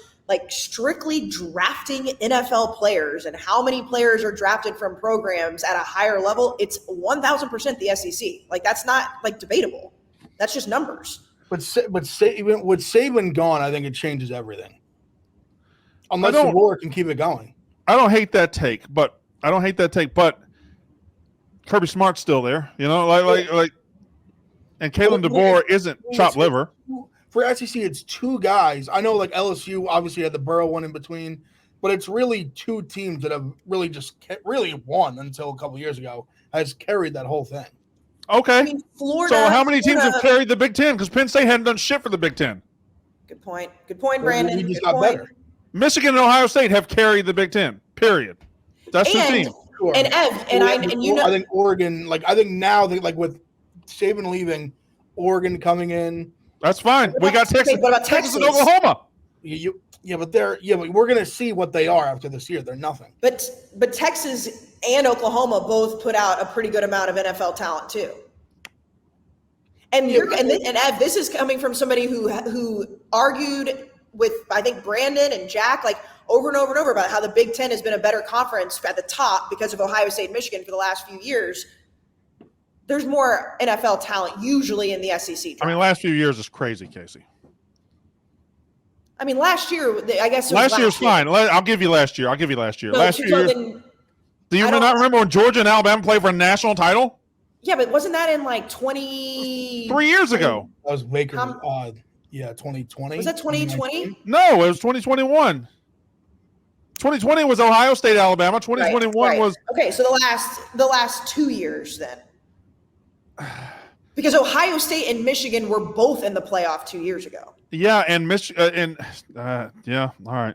strictly drafting NFL players and how many players are drafted from programs at a higher level, it's 1,000% the SEC. That's not debatable. That's just numbers. But with Saban gone, I think it changes everything. Unless the war can keep it going. I don't hate that take, but Kirby Smart's still there, and Kalen DeBoer isn't chopped liver. For SEC, it's 2 guys. I know LSU obviously had the Burrow one in between, but it's really 2 teams that have really just really won until a couple years ago has carried that whole thing. Okay. Florida. So how many teams have carried the Big Ten? Because Penn State hadn't done shit for the Big Ten. Good point, Brandon. We just got better. Michigan and Ohio State have carried the Big Ten. Period. That's 2 teams. Sure. And Ev, I think Oregon, I think now that with Saban leaving, Oregon coming in. That's fine. We got Texas. What about Texas and Oklahoma? But we're going to see what they are after this year. They're nothing. But Texas and Oklahoma both put out a pretty good amount of NFL talent too. And Ev, this is coming from somebody who argued with I think Brandon and Jack, like over and over and over about how the Big Ten has been a better conference at the top because of Ohio State and Michigan for the last few years. There's more NFL talent usually in the SEC draft. I mean, last few years is crazy, Kayce. I mean, last year, I guess last year's fine. I'll give you last year. No, last few years. Do you not remember when Georgia and Alabama played for a national title? Yeah, but wasn't that in like 3 years ago? That was Baker. 2020. Was that 2020? No, it was 2021. 2020 was Ohio State, Alabama. 2021 was okay. So the last 2 years then, because Ohio State and Michigan were both in the playoff 2 years ago. Yeah, and yeah, all right.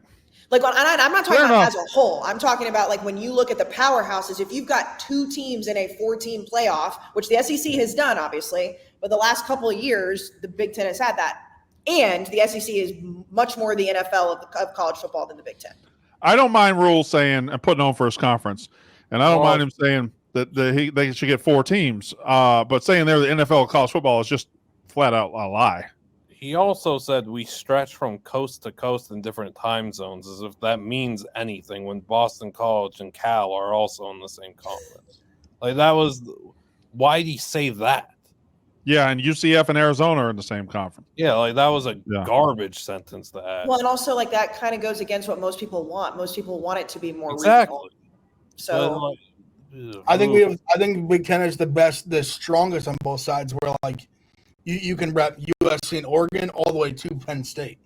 Like, I'm not talking about as a whole. I'm talking about like when you look at the powerhouses. If you've got 2 teams in a 4-team playoff, which the SEC has done, obviously, but the last couple of years, the Big Ten has had that, and the SEC is much more the NFL of college football than the Big Ten. I don't mind Rule saying and putting on for his conference, and I don't mind him saying that they should get 4 teams. But saying they're the NFL of college football is just flat out a lie. He also said we stretch from coast to coast in different time zones, as if that means anything when Boston College and Cal are also in the same conference. Like, that was – why'd he say that? Yeah, and UCF and Arizona are in the same conference. Yeah, like that was a garbage sentence to add. Well, and also like that kind of goes against what most people want. Most people want it to be more regional. So I think Big Ten is the strongest on both sides, where like you can rep USC and Oregon all the way to Penn State.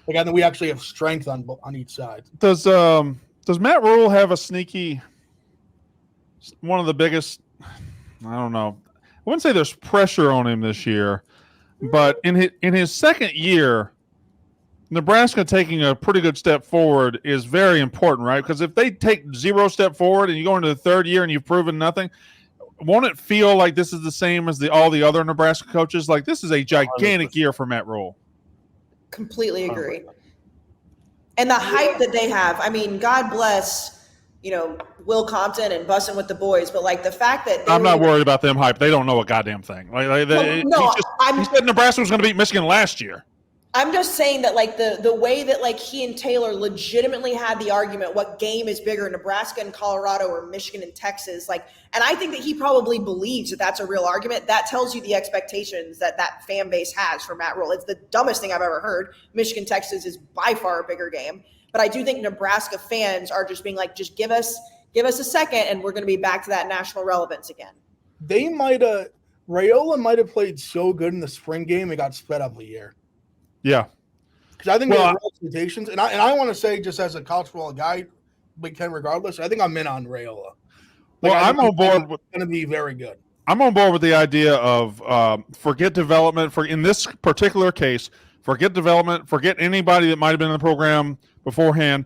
Like, I think we actually have strength on each side. Does Matt Rule have a sneaky one of the biggest? I don't know. I wouldn't say there's pressure on him this year, but in his second year, Nebraska taking a pretty good step forward is very important, right? Because if they take 0 step forward and you go into the third year and you've proven nothing, won't it feel like this is the same as all the other Nebraska coaches? Like, this is a gigantic year for Matt Rule. Completely agree. And the hype that they have, I mean, God bless, Will Compton and Bussin' with the Boys, but like the fact that I'm not worried about them hype. They don't know a goddamn thing. He said Nebraska was going to beat Michigan last year. I'm just saying that like the way that like he and Taylor legitimately had the argument, what game is bigger, Nebraska and Colorado or Michigan and Texas? Like, and I think that he probably believes that that's a real argument. That tells you the expectations that fan base has for Matt Rule. It's the dumbest thing I've ever heard. Michigan, Texas is by far a bigger game. But I do think Nebraska fans are just being like, just give us a second and we're going to be back to that national relevance again. Raiola might have played so good in the spring game, it got sped up a year. Yeah. Because I think they have expectations. And I want to say, just as a college football guy, Big Ten regardless, I think I'm in on Raiola. I'm on board. It's going to be very good. I'm on board with the idea of forget development. In this particular case, forget development. Forget anybody that might have been in the program beforehand.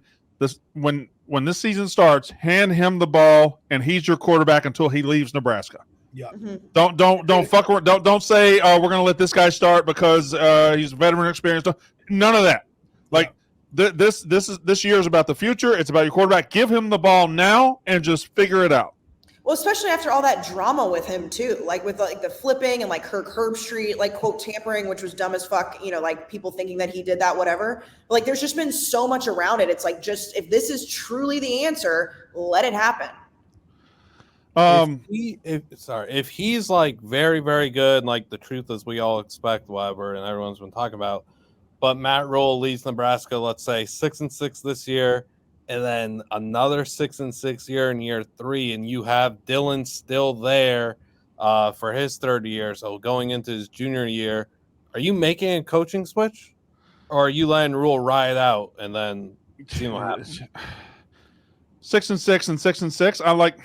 When this season starts, hand him the ball, and he's your quarterback until he leaves Nebraska. Yeah. Mm-hmm. Don't fuck. Don't say we're going to let this guy start because he's veteran experience. None of that. Like this year is about the future. It's about your quarterback. Give him the ball now and just figure it out. Well, especially after all that drama with him too, like with like the flipping and like Kirk Herbstreit, like quote tampering, which was dumb as fuck. Like people thinking that he did that, whatever. But, like, there's just been so much around it. It's like, just if this is truly the answer, let it happen. If he's like very, very good, like the truth is we all expect, whatever, and everyone's been talking about, but Matt Rule leads Nebraska, let's say 6-6 this year, and then another 6-6 year in year 3, and you have Dylan still there for his third year, so going into his junior year, are you making a coaching switch, or are you letting Rule ride out and then seeing what happens? 6-6 and 6-6. I like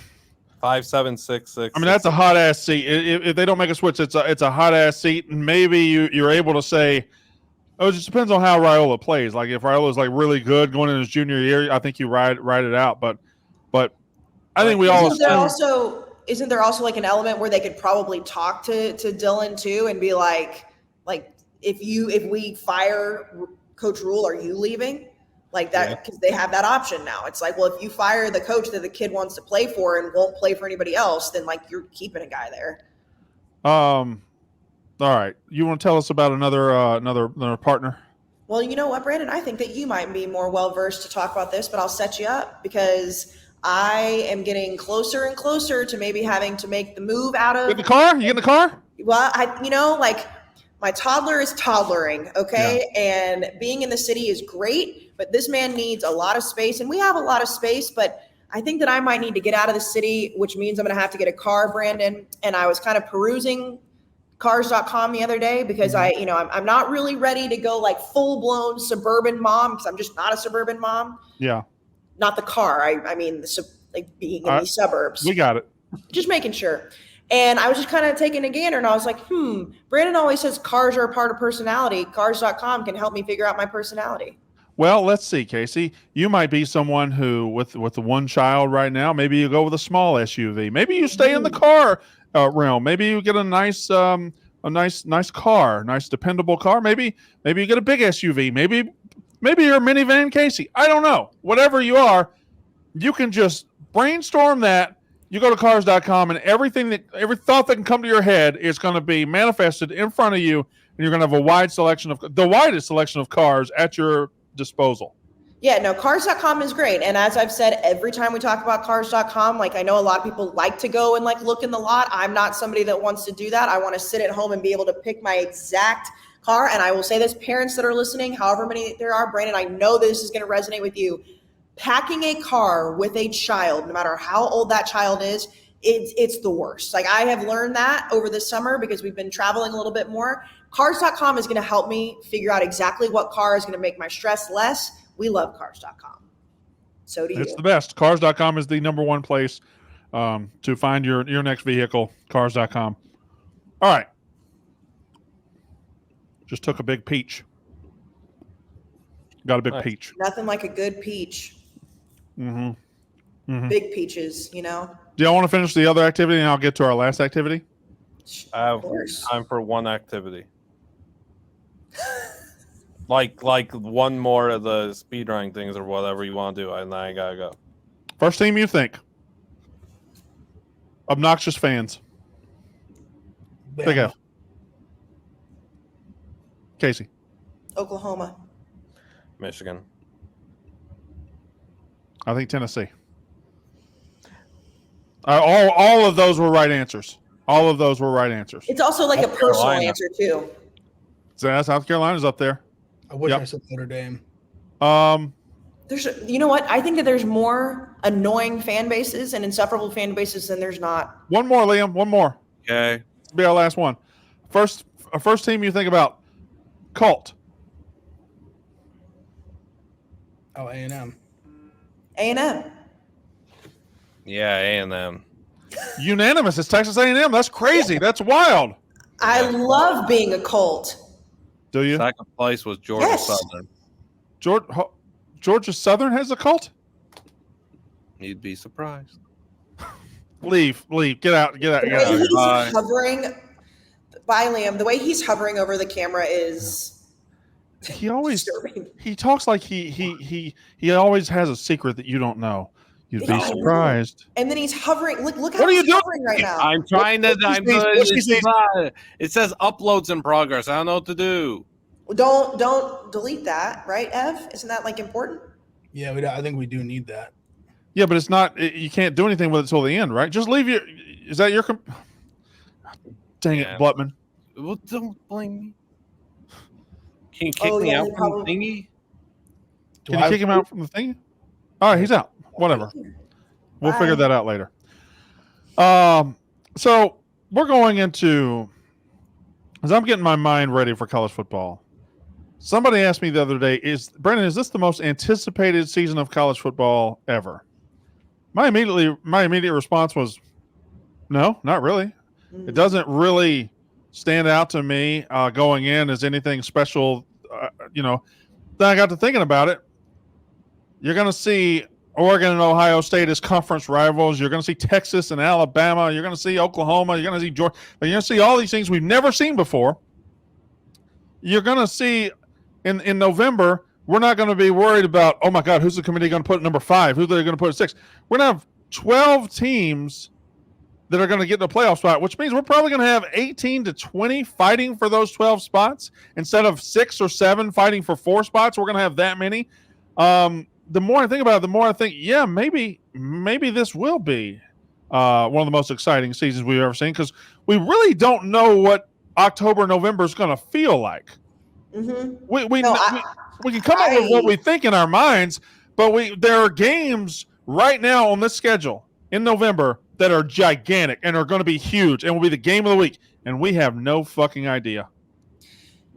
5, 7, 6, 6. I mean, that's a hot ass seat. If they don't make a switch, it's a hot ass seat, and maybe you're able to say, it just depends on how Raiola plays. Like if Raiola is like really good going into his junior year, I think you ride it out. But I think we all isn't there also like an element where they could probably talk to Dylan too and be like if we fire Coach Rule, are you leaving? Like that, because they have that option now. It's like, well, if you fire the coach that the kid wants to play for and won't play for anybody else, then like you're keeping a guy there. All right. You want to tell us about another partner? Well, you know what, Brandon? I think that you might be more well-versed to talk about this, but I'll set you up because I am getting closer and closer to maybe having to make the move out of Get in the car? You get in the car? Well, like my toddler is toddlering, okay? Yeah. And being in the city is great, but this man needs a lot of space, and we have a lot of space, but I think that I might need to get out of the city, which means I'm going to have to get a car, Brandon. And I was kind of perusing cars.com the other day because I'm not really ready to go like full-blown suburban mom because I'm just not a suburban mom. Yeah. Not the car. I mean, like being in these suburbs. We got it. Just making sure. And I was just kind of taking a gander and I was like, Brandon always says cars are a part of personality. Cars.com can help me figure out my personality. Well, let's see, Kayce. You might be someone who, with the one child right now, maybe you go with a small SUV. Maybe you stay in the car realm. Maybe you get a nice car, nice dependable car. Maybe you get a big SUV. Maybe you're a minivan, Kayce. I don't know. Whatever you are, you can just brainstorm that. You go to cars.com and every thought that can come to your head is going to be manifested in front of you, and you're going to have the widest selection of cars at your disposal. Yeah, no, cars.com is great. And as I've said, every time we talk about cars.com, like I know a lot of people like to go and like look in the lot. I'm not somebody that wants to do that. I want to sit at home and be able to pick my exact car. And I will say this, parents that are listening, however many there are, Brandon, I know this is going to resonate with you. Packing a car with a child, no matter how old that child is, it's the worst. Like I have learned that over the summer because we've been traveling a little bit more. Cars.com is going to help me figure out exactly what car is going to make my stress less. We love cars.com. So do you. It's the best. Cars.com is the number one place to find your next vehicle. Cars.com. All right. Just took a big peach. Got a big peach. Nothing like a good peach. Mm-hmm. Mm-hmm. Big peaches, you know. Do y'all want to finish the other activity and I'll get to our last activity? I have time for one activity. like one more of the speedrunning things or whatever you want to do, and then I gotta go. First team you think. Obnoxious fans. There you go. Kayce. Oklahoma. Michigan. I think Tennessee. All of those were right answers. All of those were right answers. It's also like a personal answer too. So South Carolina's up there. I wish I said Notre Dame. You know what? I think that there's more annoying fan bases and insufferable fan bases than there's not. One more, Liam. One more. Okay. This will be our last one. First team you think about. Cult. Oh, A&M. A&M. Yeah, A&M. Unanimous. It's Texas A&M. That's crazy. That's wild. I love being a Colt. Do you? Second place was Georgia Southern. Georgia Southern has a cult? You'd be surprised. Leave. Get out. He's hovering. Bye, Liam. The way he's hovering over the camera is. He always disturbing. He talks like he always has a secret that you don't know. You'd be surprised. And then he's hovering. Look how what are you he's doing hovering right now. I'm trying to. It says uploads in progress. I don't know what to do. Well, don't delete that, right, Ev? Isn't that like important? Yeah, I think we do need that. Yeah, but it's not. You can't do anything with it till the end, right? Just leave your. Is that your? Dang it, Blutman. Well, don't blame me. Can you kick me out from the thingy? Can you kick him out from the thingy? All right, he's out. Whatever. We'll figure that out later. So we're going into, as I'm getting my mind ready for college football. Somebody asked me the other day, Brandon, is this the most anticipated season of college football ever? My immediate response was, no, not really. It doesn't really stand out to me going in as anything special. Then I got to thinking about it. You're going to see Oregon and Ohio State as conference rivals. You're going to see Texas and Alabama. You're going to see Oklahoma. You're going to see Georgia. You're going to see all these things we've never seen before. You're going to see in November, we're not going to be worried about, oh, my God, who's the committee going to put at number 5? Who are they going to put at 6? We're going to have 12 teams that are going to get in the playoff spot, which means we're probably going to have 18 to 20 fighting for those 12 spots instead of 6 or 7 fighting for 4 spots. We're going to have that many. The more I think about it, the more I think, yeah, maybe this will be one of the most exciting seasons we've ever seen, because we really don't know what October, November is going to feel like. Mm-hmm. We can come up with what we think in our minds, but there are games right now on this schedule in November that are gigantic and are going to be huge and will be the game of the week, and we have no fucking idea.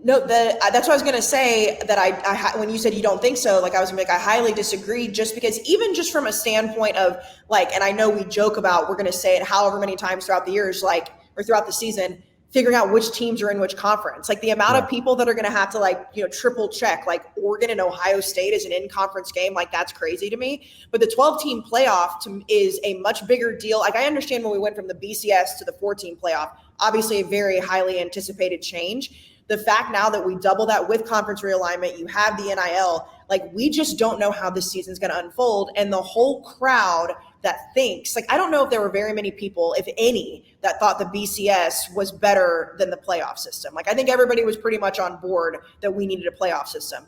No, that's what I was going to say, that I when you said you don't think so, like I was like, I highly disagree, just because even just from a standpoint of like, and I know we joke about, we're going to say it however many times throughout the years, like, or throughout the season, figuring out which teams are in which conference, like the amount of people that are going to have to like, triple check, like Oregon and Ohio State is an in-conference game. Like that's crazy to me. But the 12-team playoff is a much bigger deal. Like I understand when we went from the BCS to the 14 playoff, obviously a very highly anticipated change. The fact now that we double that with conference realignment, you have the NIL, like we just don't know how this season's going to unfold. And the whole crowd that thinks, like, I don't know if there were very many people, if any, that thought the BCS was better than the playoff system. Like, I think everybody was pretty much on board that we needed a playoff system.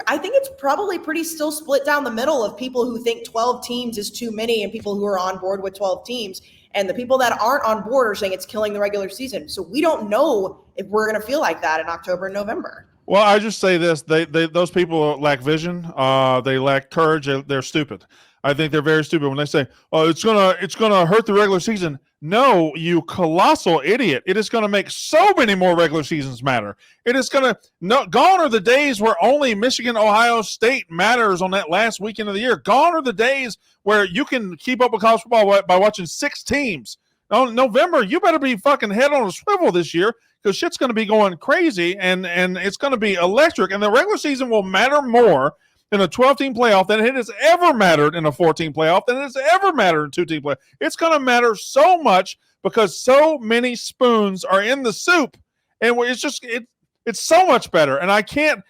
I think it's probably pretty still split down the middle of people who think 12 teams is too many and people who are on board with 12 teams. And the people that aren't on board are saying it's killing the regular season. So we don't know if we're going to feel like that in October and November. Well, I just say this: those people lack vision. They lack courage. They're stupid. I think they're very stupid when they say, "Oh, it's gonna hurt the regular season." No, you colossal idiot! It is going to make so many more regular seasons matter. It is gone are the days where only Michigan, Ohio State matters on that last weekend of the year. Gone are the days where you can keep up with college football by watching 6 teams. No, November, you better be fucking head on a swivel this year, because shit's going to be going crazy and it's going to be electric. And the regular season will matter more in a 12-team playoff than it has ever mattered in a 14 playoff, than it has ever mattered in 2-team playoff. It's going to matter so much because so many spoons are in the soup, and it's so much better. And I can't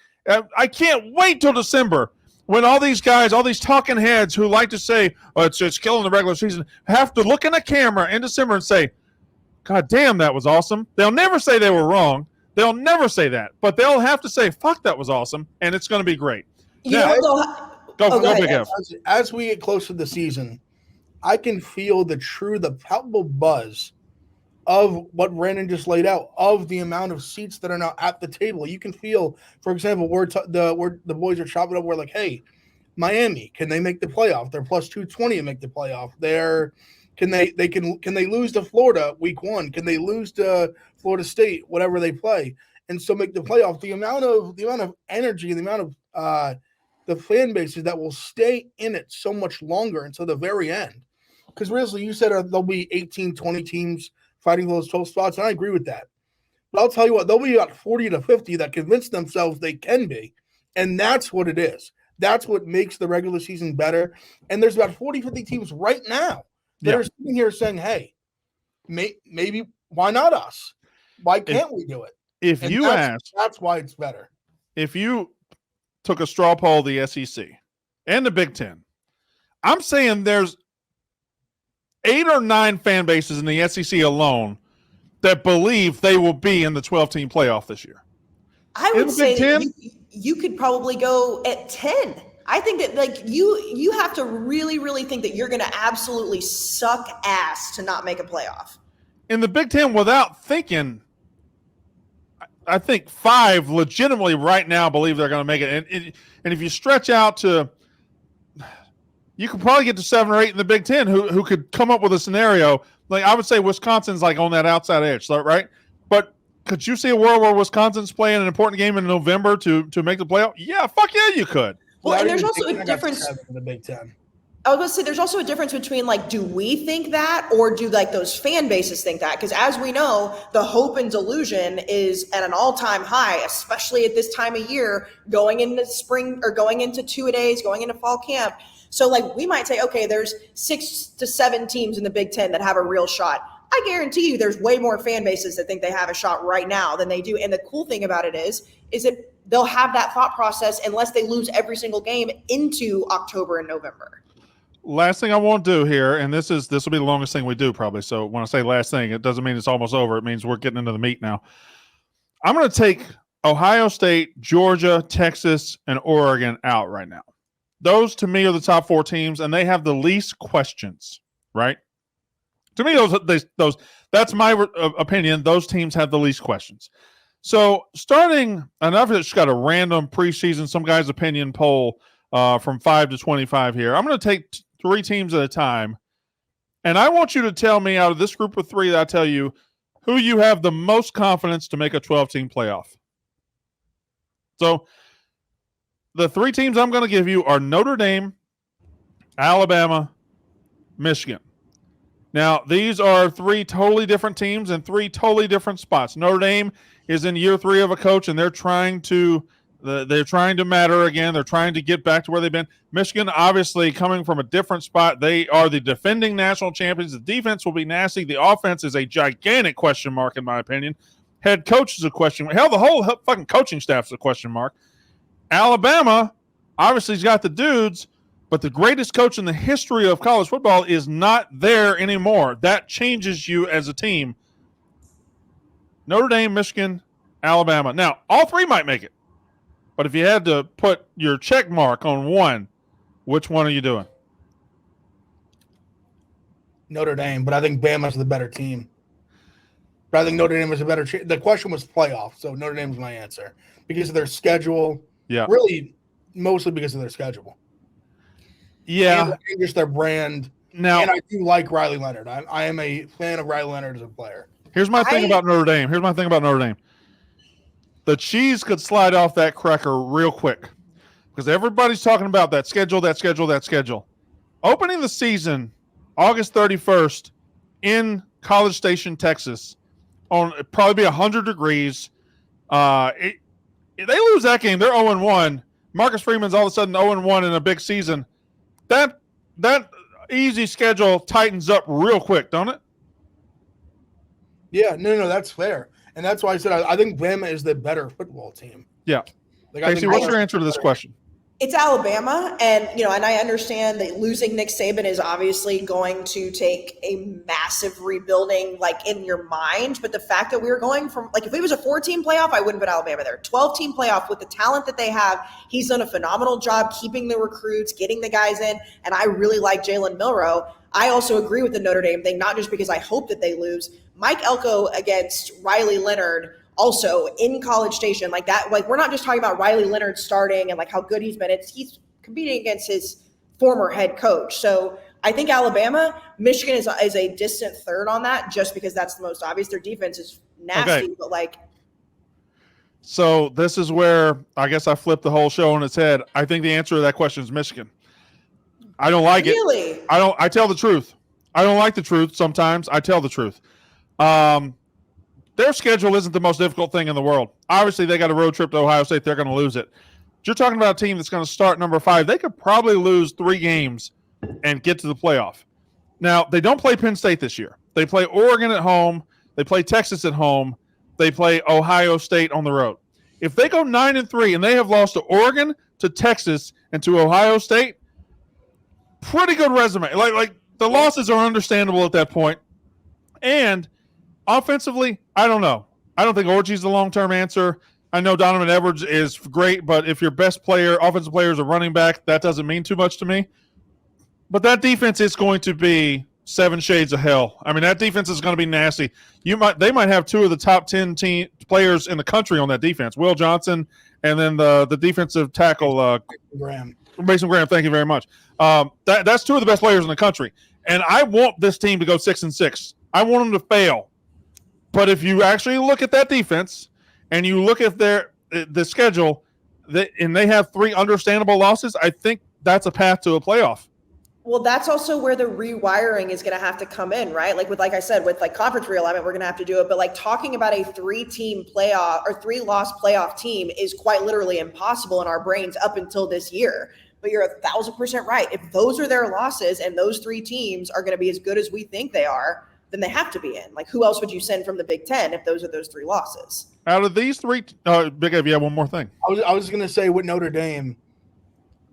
wait till December when all these guys, all these talking heads who like to say, "Oh, it's killing the regular season," have to look in a camera in December and say, "God damn, that was awesome." They'll never say they were wrong. They'll never say that, but they'll have to say, "Fuck, that was awesome," and it's going to be great. Go ahead. As we get closer to the season, I can feel the palpable buzz of what Brandon just laid out, of the amount of seats that are now at the table. You can feel, for example, the boys are chopping up. We're like, hey, Miami, can they make the playoff? They're plus 220 to make the playoff. Can they lose to Florida week 1? Can they lose to Florida State, whatever they play, and still make the playoff? The amount of energy, the amount of the fan bases that will stay in it so much longer until the very end. Because really, you said there'll be 18, 20 teams fighting for those 12 spots, and I agree with that. But I'll tell you what, there'll be about 40 to 50 that convince themselves they can be, and that's what it is. That's what makes the regular season better. And there's about 40, 50 teams right now that are sitting here saying, hey, maybe why not us? Why can't we do it? That's why it's better. If you took a straw poll of the SEC and the Big Ten, I'm saying there's 8 or 9 fan bases in the SEC alone that believe they will be in the 12-team playoff this year. I would say that you could probably go at 10. I think that like you have to really, really think that you're going to absolutely suck ass to not make a playoff. In the Big Ten, without thinking, I think 5 legitimately right now believe they're going to make it. And if you stretch out to, you could probably get to 7 or 8 in the Big Ten who could come up with a scenario. Like I would say Wisconsin's like on that outside edge, right? But could you see a world where Wisconsin's playing an important game in November to make the playoff? Yeah, fuck yeah, you could. Well, and there's also a difference in the Big Ten. I was going to say there's also a difference between like, do we think that or do like those fan bases think that? Because as we know, the hope and delusion is at an all-time high, especially at this time of year, going into spring or going into 2-a-days, going into fall camp. So like we might say, okay, there's 6 to 7 teams in the Big Ten that have a real shot. I guarantee you there's way more fan bases that think they have a shot right now than they do. And the cool thing about it is that they'll have that thought process unless they lose every single game into October and November. last thing I want to do here, and this will be the longest thing we do probably. So when I say last thing, it doesn't mean it's almost over. It means we're getting into the meat now. I'm going to take Ohio State, Georgia, Texas, and Oregon out right now. Those to me are the top 4 teams, and they have the least questions, right? To me, those that's my opinion. Those teams have the least questions. So starting, and I've just got a random preseason, some guy's opinion poll from 5 to 25 here. I'm going to take 3 teams at a time, and I want you to tell me out of this group of 3 that I tell you who you have the most confidence to make a 12-team playoff. So the 3 teams I'm going to give you are Notre Dame, Alabama, Michigan. Now, these are 3 totally different teams and 3 totally different spots. Notre Dame is in year 3 of a coach, and they're trying to matter again. They're trying to get back to where they've been. Michigan, obviously, coming from a different spot. They are the defending national champions. The defense will be nasty. The offense is a gigantic question mark, in my opinion. Head coach is a question mark. Hell, the whole fucking coaching staff is a question mark. Alabama, obviously, has got the dudes, but the greatest coach in the history of college football is not there anymore. That changes you as a team. Notre Dame, Michigan, Alabama. Now, all 3 might make it. But if you had to put your check mark on one, which one are you doing? Notre Dame, but I think Bama's the better team. But I think Notre Dame is a better the question was playoff, so Notre Dame is my answer. Because of their schedule. Yeah. Really, mostly because of their schedule. Yeah. And just their brand. Now, and I do like Riley Leonard. I am a fan of Riley Leonard as a player. Here's my thing about Notre Dame. The cheese could slide off that cracker real quick because everybody's talking about that schedule. Opening the season August 31st in College Station, Texas, on it'd probably be 100 degrees. If they lose that game, they're 0-1. Marcus Freeman's all of a sudden 0-1 in a big season. That easy schedule tightens up real quick, don't it? Yeah, no, that's fair. And that's why I said I think Bama is the better football team. Yeah. Kayce, what's your answer to this question? It's Alabama, and and I understand that losing Nick Saban is obviously going to take a massive rebuilding, in your mind. But the fact that we're going from, if it was a 4-team playoff, I wouldn't put Alabama there. 12-team playoff with the talent that they have, he's done a phenomenal job keeping the recruits, getting the guys in, and I really like Jalen Milroe. I also agree with the Notre Dame thing, not just because I hope that they lose. Mike Elko against Riley Leonard, also in College Station, we're not just talking about Riley Leonard starting and how good he's been. He's competing against his former head coach. So I think Alabama, Michigan is a distant third on that, just because that's the most obvious. Their defense is nasty, but So this is where I guess I flipped the whole show on its head. I think the answer to that question is Michigan. I don't like it. I tell the truth. I don't like the truth. Sometimes I tell the truth. Their schedule isn't the most difficult thing in the world. Obviously, they got a road trip to Ohio State. They're going to lose it. You're talking about a team that's going to start number 5. They could probably lose 3 games and get to the playoff. Now, they don't play Penn State this year. They play Oregon at home. They play Texas at home. They play Ohio State on the road. If they go 9-3 and they have lost to Oregon, to Texas, and to Ohio State, pretty good resume. The losses are understandable at that point. And offensively, I don't know. I don't think Orgy's the long-term answer. I know Donovan Edwards is great, but if your best player, offensive player, is a running back, that doesn't mean too much to me. But that defense is going to be 7 shades of hell. I mean, that defense is going to be nasty. They might have 2 of the top 10 players in the country on that defense. Will Johnson and then the defensive tackle Mason Graham. Thank you very much. That's 2 of the best players in the country. And I want this team to go 6-6. I want them to fail. But if you actually look at that defense and you look at the schedule, and they have 3 understandable losses, I think that's a path to a playoff. Well, that's also where the rewiring is going to have to come in, right? Like I said, with conference realignment, we're going to have to do it. But talking about a 3-team playoff or 3-loss playoff team is quite literally impossible in our brains up until this year. But you're 1,000% right. If those are their losses and those 3 teams are going to be as good as we think they are, then they have to be in. Who else would you send from the Big Ten if those are those 3 losses? Out of these 3, Big Ev, one more thing. I was going to say with Notre Dame,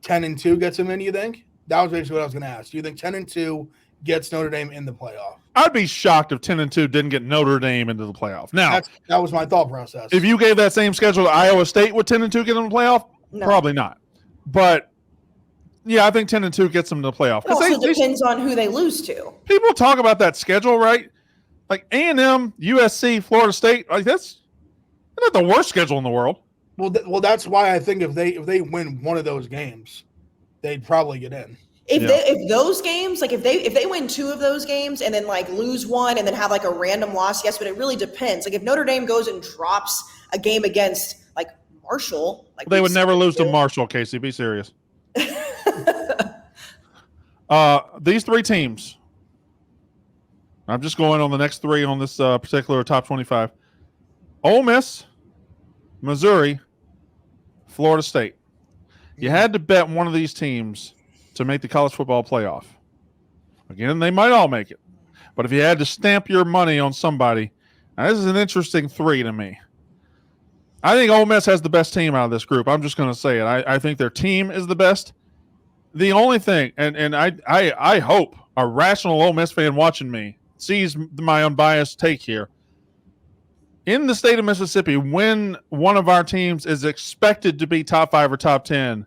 10-2 gets them in. You think That was basically what I was going to ask. Do you think 10-2 gets Notre Dame in the playoff? I'd be shocked if 10-2 didn't get Notre Dame into the playoff. Now, that was my thought process. If you gave that same schedule to Iowa State, would 10-2 get them in the playoff? No. Probably not. But yeah, I think 10-2 gets them to the playoff. It also depends on who they lose to. People talk about that schedule, right? Like A&M, USC, Florida State. Like that's not the worst schedule in the world. Well, that's why I think if they win one of those games, they'd probably get in. If those games, like if they win 2 of those games and then like lose one and then have like a random loss, yes, but it really depends. Like if Notre Dame goes and drops a game against like Marshall, like they would never lose to Marshall. Kayce, be serious. These 3 teams. I'm just going on the next 3 on this particular top 25. Ole Miss, Missouri, Florida State. You had to bet one of these teams to make the college football playoff. Again, they might all make it. But if you had to stamp your money on somebody, now this is an interesting 3 to me. I think Ole Miss has the best team out of this group. I'm just going to say it. I think their team is the best. The only thing, and I hope a rational Ole Miss fan watching me sees my unbiased take here. In the state of Mississippi, when one of our teams is expected to be top 5 or top 10,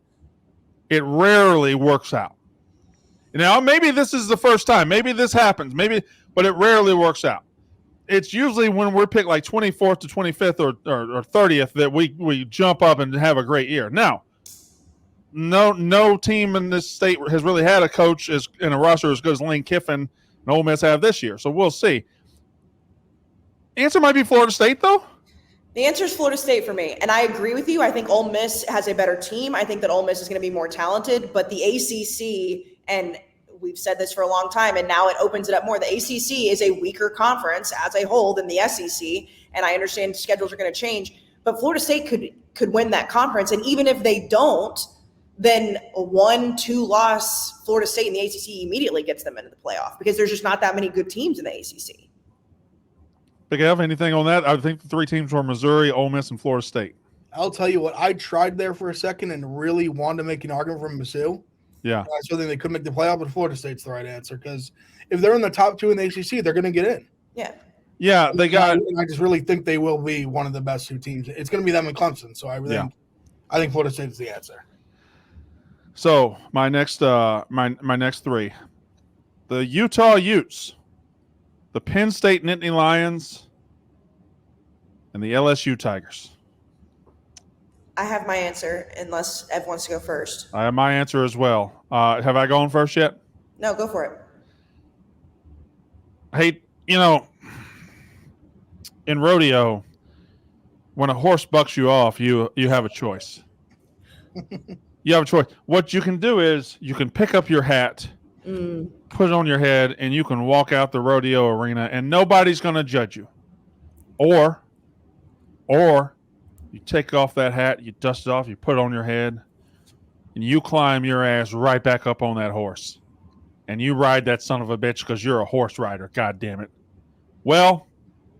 it rarely works out. Now, maybe this is the first time. Maybe this happens. But it rarely works out. It's usually when we're picked like 24th to 25th or 30th that we jump up and have a great year. Now, no team in this state has really had a coach in a roster as good as Lane Kiffin and Ole Miss have this year. So we'll see. Answer might be Florida State, though. The answer is Florida State for me. And I agree with you. I think Ole Miss has a better team. I think that Ole Miss is going to be more talented. But the ACC, and we've said this for a long time, and now it opens it up more. The ACC is a weaker conference as a whole than the SEC. And I understand schedules are going to change. But Florida State could win that conference. And even if they don't, then a 1-2 loss Florida State in the ACC immediately gets them into the playoff because there's just not that many good teams in the ACC. Big Ev, anything on that? I think the 3 teams were Missouri, Ole Miss, and Florida State. I'll tell you what, I tried there for a second and really wanted to make an argument for Mizzou. Yeah. I still think they could make the playoff, but Florida State's the right answer because if they're in the top 2 in the ACC, they're going to get in. Yeah. Yeah, they got. And I just really think they will be one of the best 2 teams. It's going to be them and Clemson. So I think Florida State is the answer. So my next 3, the Utah Utes, the Penn State Nittany Lions, and the LSU Tigers. I have my answer unless Ev wants to go first. I have my answer as well. Have I gone first yet? No, go for it. Hey, in rodeo, when a horse bucks you off, you have a choice. You have a choice. What you can do is you can pick up your hat, put it on your head, and you can walk out the rodeo arena, and nobody's going to judge you. Or you take off that hat, you dust it off, you put it on your head, and you climb your ass right back up on that horse. And you ride that son of a bitch because you're a horse rider. God damn it. Well,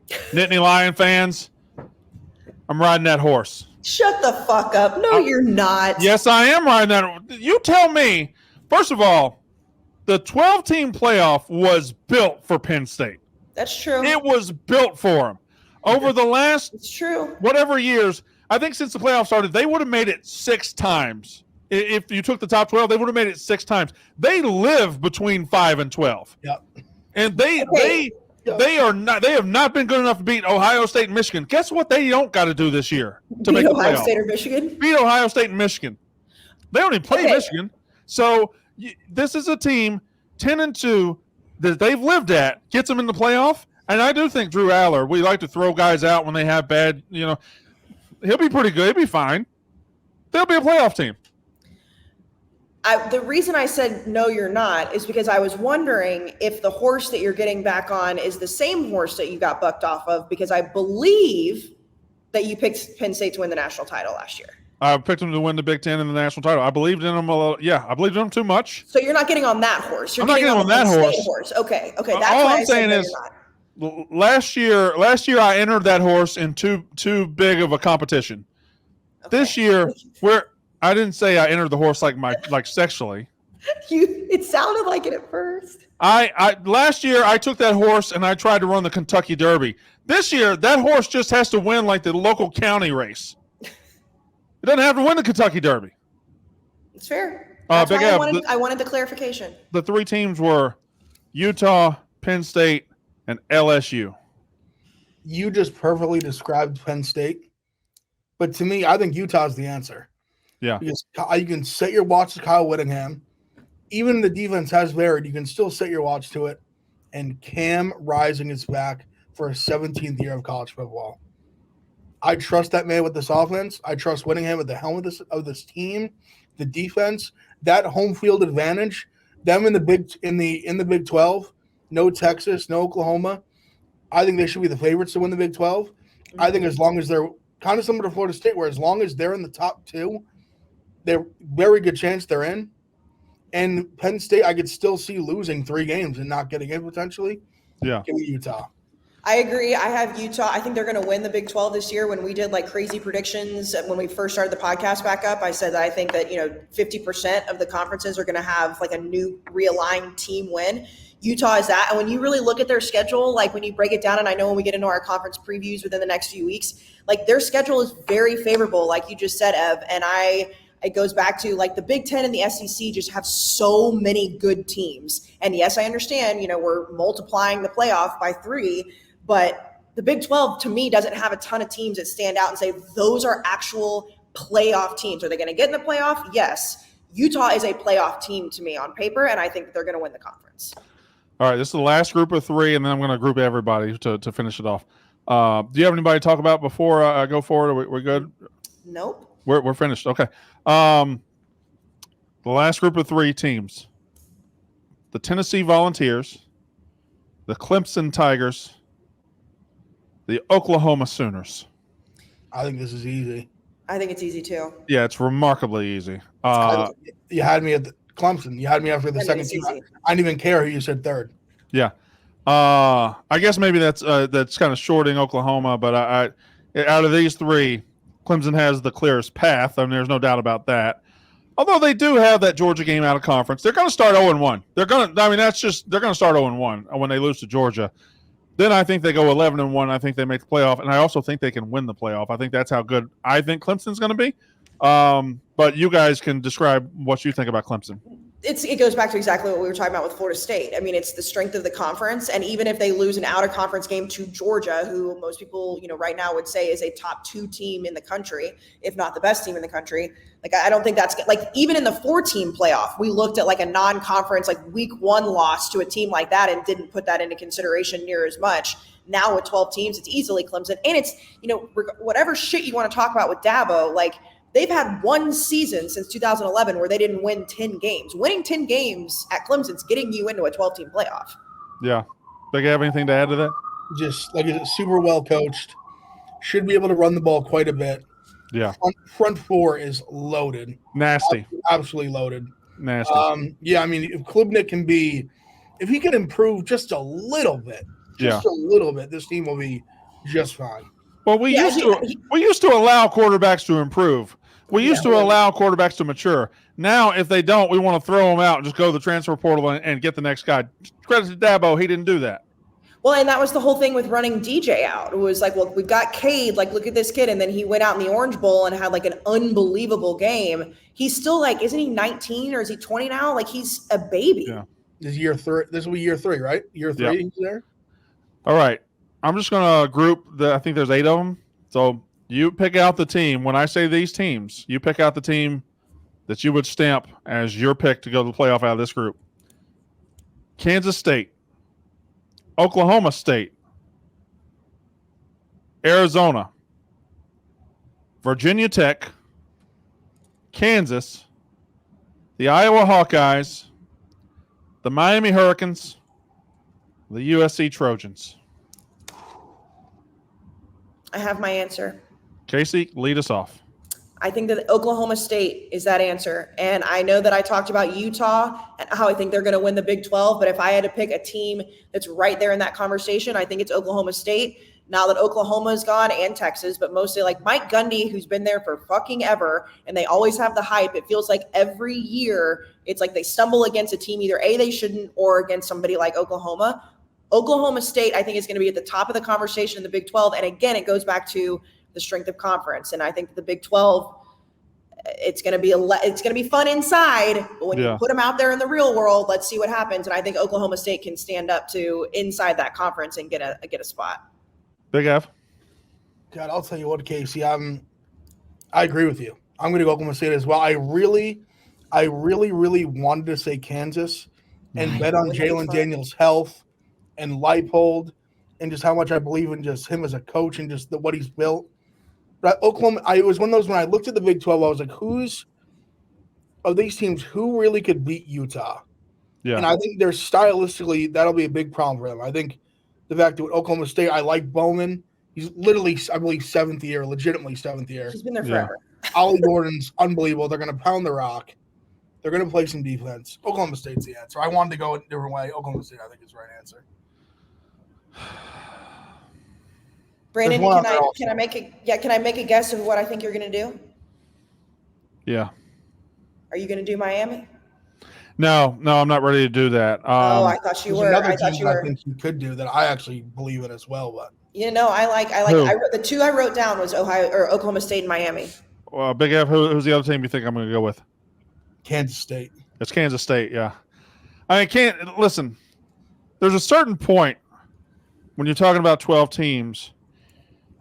Nittany Lion fans, I'm riding that horse. Shut the fuck up. No, you're not. Yes, I am riding that. You tell me. First of all, the 12-team playoff was built for Penn State. That's true. It was built for them. Over the last it's true. Whatever years, I think since the playoff started, they would have made it 6 times. If you took the top 12, they would have made it 6 times. They live between 5 and 12. Yep. And they have not been good enough to beat Ohio State and Michigan. Guess what they don't got to do this year to make the playoff? Ohio State or Michigan? Beat Ohio State and Michigan. They only play Michigan. So this is a team 10-2 that they've lived at, gets them in the playoff. And I do think Drew Aller, we like to throw guys out when they have bad, he'll be pretty good. He'll be fine. They'll be a playoff team. The reason I said no, you're not, is because I was wondering if the horse that you're getting back on is the same horse that you got bucked off of, because I believe that you picked Penn State to win the national title last year. I picked them to win the Big Ten and the national title. I believed in them. I believed in them too much. So you're not getting on that horse. I'm not getting on that horse. Okay. That's all why I'm saying is, last year I entered that horse in too big of a competition. Okay. This year, I didn't say I entered the horse like sexually. It sounded like it at first. I last year I took that horse and I tried to run the Kentucky Derby. This year that horse just has to win like the local county race. It doesn't have to win the Kentucky Derby. It's fair. That's Big why Ab, I wanted the clarification. The three teams were Utah, Penn State, and LSU. You just perfectly described Penn State. But to me, I think Utah's the answer. Yeah. Because you can set your watch to Kyle Whittingham. Even the defense has varied. You can still set your watch to it. And Cam Rising is back for his 17th year of college football. I trust that man with this offense. I trust Whittingham with the helm of this team, the defense, that home field advantage. Them in the Big 12, no Texas, no Oklahoma. I think they should be the favorites to win the Big 12. Mm-hmm. I think as long as they're kind of similar to Florida State, where as long as they're in the top two, they're very good chance they're in. And Penn State, I could still see losing 3 games and not getting in potentially. Yeah. Give me Utah. I agree. I have Utah. I think they're going to win the Big 12 this year. When we did like crazy predictions, when we first started the podcast back up, I said that I think that, 50% of the conferences are going to have like a new realigned team win. Utah is that. And when you really look at their schedule, like when you break it down, and I know when we get into our conference previews within the next few weeks, like their schedule is very favorable, like you just said, Ev. And it goes back to like the Big Ten and the SEC just have so many good teams. And yes, I understand, we're multiplying the playoff by 3, but the Big 12 to me doesn't have a ton of teams that stand out and say those are actual playoff teams. Are they going to get in the playoff? Yes. Utah is a playoff team to me on paper, and I think they're going to win the conference. All right, this is the last group of 3, and then I'm going to group everybody to finish it off. Do you have anybody to talk about before I go forward? We're good? Nope. We're finished. Okay. The last group of 3 teams: the Tennessee Volunteers, the Clemson Tigers, the Oklahoma Sooners. I think this is easy. I think it's easy too. Yeah, it's remarkably easy. You had me at the Clemson. You had me after the second team. I didn't even care who you said third. Yeah. I guess maybe that's kind of shorting Oklahoma, but I out of these 3, Clemson has the clearest path. I mean, there's no doubt about that. Although they do have that Georgia game out of conference, they're going to start 0-1. They're going to start 0-1 when they lose to Georgia. Then I think they go 11-1. I think they make the playoff, and I also think they can win the playoff. I think that's how good I think Clemson's going to be. But you guys can describe what you think about Clemson. It goes back to exactly what we were talking about with Florida State. I mean, it's the strength of the conference, and even if they lose an out-of-conference game to Georgia, who most people, right now would say is a top 2 team in the country, if not the best team in the country. Like, I don't think that's like even in the 4-team playoff, we looked at like a non-conference, like week 1 loss to a team like that and didn't put that into consideration near as much. Now with 12 teams, it's easily Clemson, and it's whatever shit you want to talk about with Dabo, like. They've had 1 season since 2011 where they didn't win 10 games. Winning 10 games at Clemson's getting you into a 12-team playoff. Yeah. Do you have anything to add to that? Just like it's super well coached. Should be able to run the ball quite a bit. Yeah. Front 4 is loaded. Nasty. Absolutely loaded. Nasty. Yeah, I mean, if Klubnik if he can improve just a little bit, a little bit, this team will be just fine. Well, we used to allow quarterbacks to improve. We used to allow quarterbacks to mature. Now, if they don't, we want to throw them out and just go to the transfer portal and get the next guy. Credit to Dabo, he didn't do that. Well, and that was the whole thing with running DJ out. It was like, well, we've got Cade, like, look at this kid. And then he went out in the Orange Bowl and had like an unbelievable game. He's still like, isn't he 19 or is he 20 now? Like, he's a baby. Yeah. This will be year 3, right? Year 3 he's there? All right. I'm just going to group I think there's 8 of them. So you pick out the team. When I say these teams, you pick out the team that you would stamp as your pick to go to the playoff out of this group. Kansas State, Oklahoma State, Arizona, Virginia Tech, Kansas, the Iowa Hawkeyes, the Miami Hurricanes, the USC Trojans. I have my answer. Kayce, lead us off. I think that Oklahoma State is that answer. And I know that I talked about Utah and how I think they're going to win the Big 12. But if I had to pick a team that's right there in that conversation, I think it's Oklahoma State. now that Oklahoma's gone and Texas, but mostly like Mike Gundy, who's been there for fucking ever, and they always have the hype. It feels like every year it's like they stumble against a team, either A, they shouldn't, or against somebody like Oklahoma. Oklahoma State, I think, is going to be at the top of the conversation in the Big 12. And again, it goes back to the strength of conference. And I think the Big 12, it's going to be fun inside, but when you put them out there in the real world, let's see what happens. And I think Oklahoma State can stand up to inside that conference and get a spot. Big F. God, I'll tell you what, Kayce, I agree with you. I'm going to go Oklahoma State as well. I really wanted to say Kansas and bet on Jalen Daniels' health and Leipold and just how much I believe in just him as a coach and just what he's built. But Oklahoma, it was one of those when I looked at the Big 12, I was like, who's of these teams who really could beat Utah? Yeah. And I think they're stylistically, that'll be a big problem for them. I think the fact that with Oklahoma State, I like Bowman. He's literally, I believe, legitimately seventh year. He's been there forever. Ollie Gordon's unbelievable. They're going to pound the rock. They're going to play some defense. Oklahoma State's the answer. I wanted to go a different way. Oklahoma State, I think, is the right answer. Brandon, can I make a guess of what I think you're going to do? Yeah. Are you going to do Miami? No, I'm not ready to do that. I thought you were. I think you could do that. I actually believe in as well, but I like. The two I wrote down was Oklahoma State and Miami. Well, Big F, who's the other team you think I'm going to go with? Kansas State. It's Kansas State, yeah. I can't listen. There's a certain point when you're talking about 12 teams.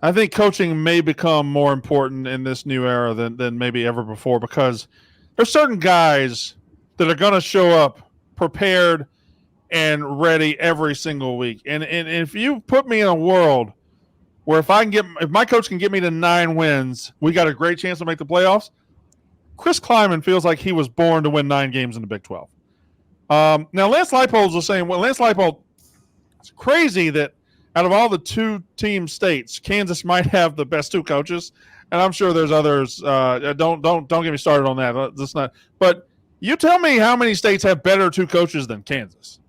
I think coaching may become more important in this new era than maybe ever before, because there's certain guys that are going to show up prepared and ready every single week. And if you put me in a world where if my coach can get me to 9 wins, we got a great chance to make the playoffs. Chris Kleiman feels like he was born to win 9 games in the Big 12. Now, Lance Leipold was saying, Lance Leipold, it's crazy that out of all the 2-team states, Kansas might have the best 2 coaches, and I'm sure there's others. Don't get me started on that. That's not. But you tell me how many states have better 2 coaches than Kansas?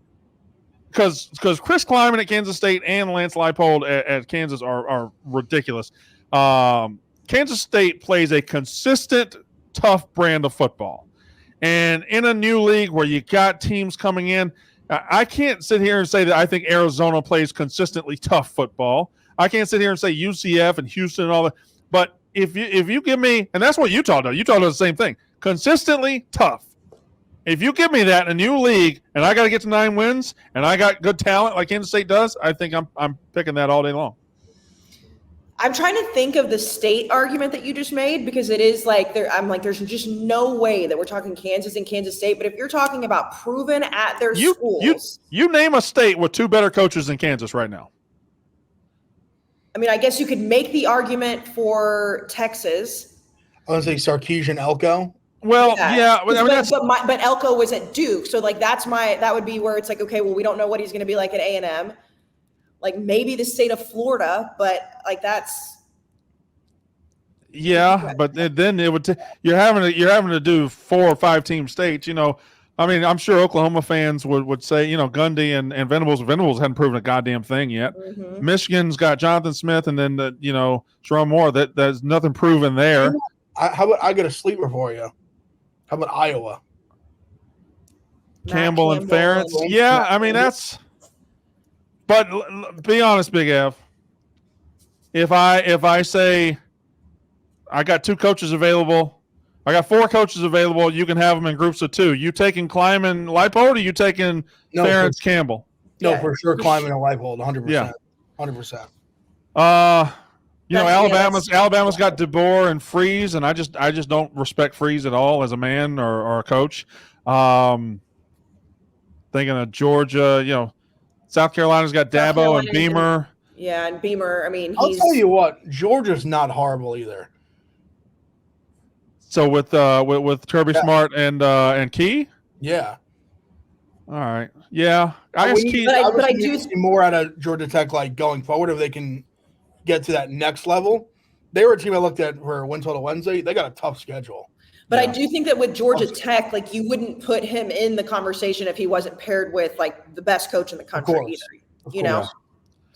Because Chris Kleiman at Kansas State and Lance Leipold at Kansas are ridiculous. Kansas State plays a consistent, tough brand of football, and in a new league where you got teams coming in, I can't sit here and say that I think Arizona plays consistently tough football. I can't sit here and say UCF and Houston and all that. But if you give me, and that's what Utah does. Utah does the same thing, consistently tough. If you give me that in a new league, and I got to get to 9 wins, and I got good talent like Kansas State does, I think I'm picking that all day long. I'm trying to think of the state argument that you just made, because it is like there's just no way that we're talking Kansas and Kansas State. But if you're talking about proven at their schools, you name a state with 2 better coaches than Kansas right now. I mean, I guess you could make the argument for Texas. I want to say Sarkisian, Elko. Well, yeah, but Elko was at Duke, so like that would be where it's like, okay, well, we don't know what he's going to be like at A&M. Like maybe the state of Florida, but like that's. Yeah, but then it would. You're having to do 4 or 5 team states. I mean, I'm sure Oklahoma fans would say, Gundy and Venables. Venables hadn't proven a goddamn thing yet. Mm-hmm. Michigan's got Jonathan Smith, and then Jerome Moore. There's nothing proven there. How about I get a sleeper for you? How about Iowa? Campbell and Ferentz. Yeah, I mean that's. But be honest, Big F. If I say I got 2 coaches available, I got 4 coaches available, you can have them in groups of 2. You taking Kleiman, Leipold, or you taking Ferentz, Campbell? No, for sure, Kleiman and Leipold, 100%. Yeah, 100%. Alabama's got DeBoer and Freeze, and I just don't respect Freeze at all as a man or a coach. Thinking of Georgia, South Carolina's got Dabo and Beamer. Yeah, and Beamer. I mean, I'll tell you what, Georgia's not horrible either. So with Kirby Smart and Key. Yeah. All right. Yeah, I guess Key. But I do see more out of Georgia Tech like going forward if they can get to that next level. They were a team I looked at for Win Total Wednesday. They got a tough schedule. But I do think that with Georgia Tech, like you wouldn't put him in the conversation if he wasn't paired with like the best coach in the country either.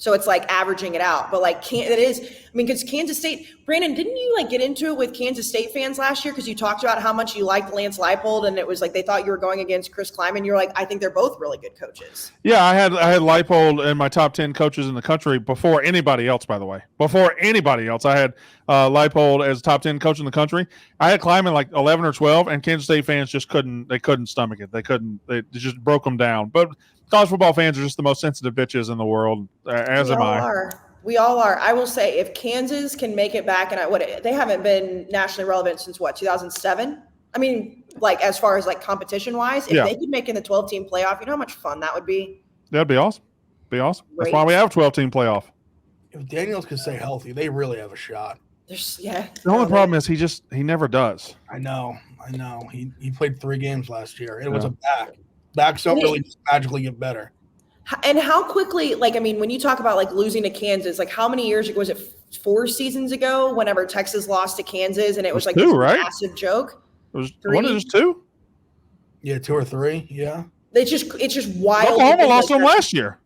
So it's like averaging it out. But like, because Kansas State, Brandon, didn't you like get into it with Kansas State fans last year? Because you talked about how much you liked Lance Leipold, and it was like they thought you were going against Chris Kleiman. You're like, I think they're both really good coaches. Yeah, I had Leipold in my top 10 coaches in the country before anybody else, by the way. Before anybody else, I had Leipold as top 10 coach in the country. I had Kleiman like 11 or 12, and Kansas State fans just couldn't stomach it. They just broke them down. But college football fans are just the most sensitive bitches in the world, as am I. We all are. I will say, if Kansas can make it back, and they haven't been nationally relevant since 2007. I mean, like as far as like competition wise, if they could make in the 12-team playoff, you know how much fun that would be. That'd be awesome. Great. That's why we have a 12-team playoff. If Daniels could stay healthy, they really have a shot. The only problem is he never does. I know. He played 3 games last year. It was a back. Backs don't really just magically get better. And how quickly, like, I mean, when you talk about like losing to Kansas, like how many years ago was it? 4 seasons ago, whenever Texas lost to Kansas, and it was like 2, this right? massive joke. It was 3? What is it, 2? Yeah, 2 or 3. Yeah. It's just wild. Oklahoma lost them last year,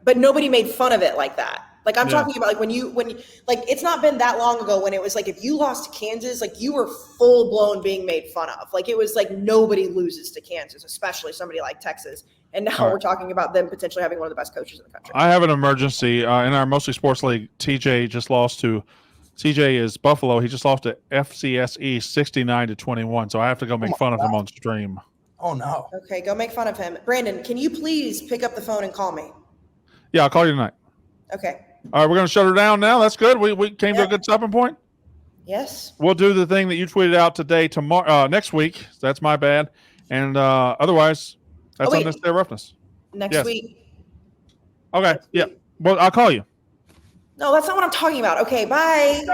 but nobody made fun of it like that. Like I'm talking about like when you like it's not been that long ago when it was like if you lost to Kansas, like you were full blown being made fun of. Like it was like nobody loses to Kansas, especially somebody like Texas. And now we're talking about them potentially having one of the best coaches in the country. I have an emergency in our Mostly Sports League. TJ is Buffalo. He just lost to FCSE 69-21. So I have to go make fun of him on stream. Oh no. Okay, go make fun of him. Brandon, can you please pick up the phone and call me? Yeah, I'll call you tonight. Okay. All right, we're going to shut her down now. That's good. We came to a good stopping point. Yes. We'll do the thing that you tweeted out tomorrow, next week. That's my bad. And otherwise, that's unnecessary roughness. Next week. Okay. Yeah. Well, I'll call you. No, that's not what I'm talking about. Okay, bye.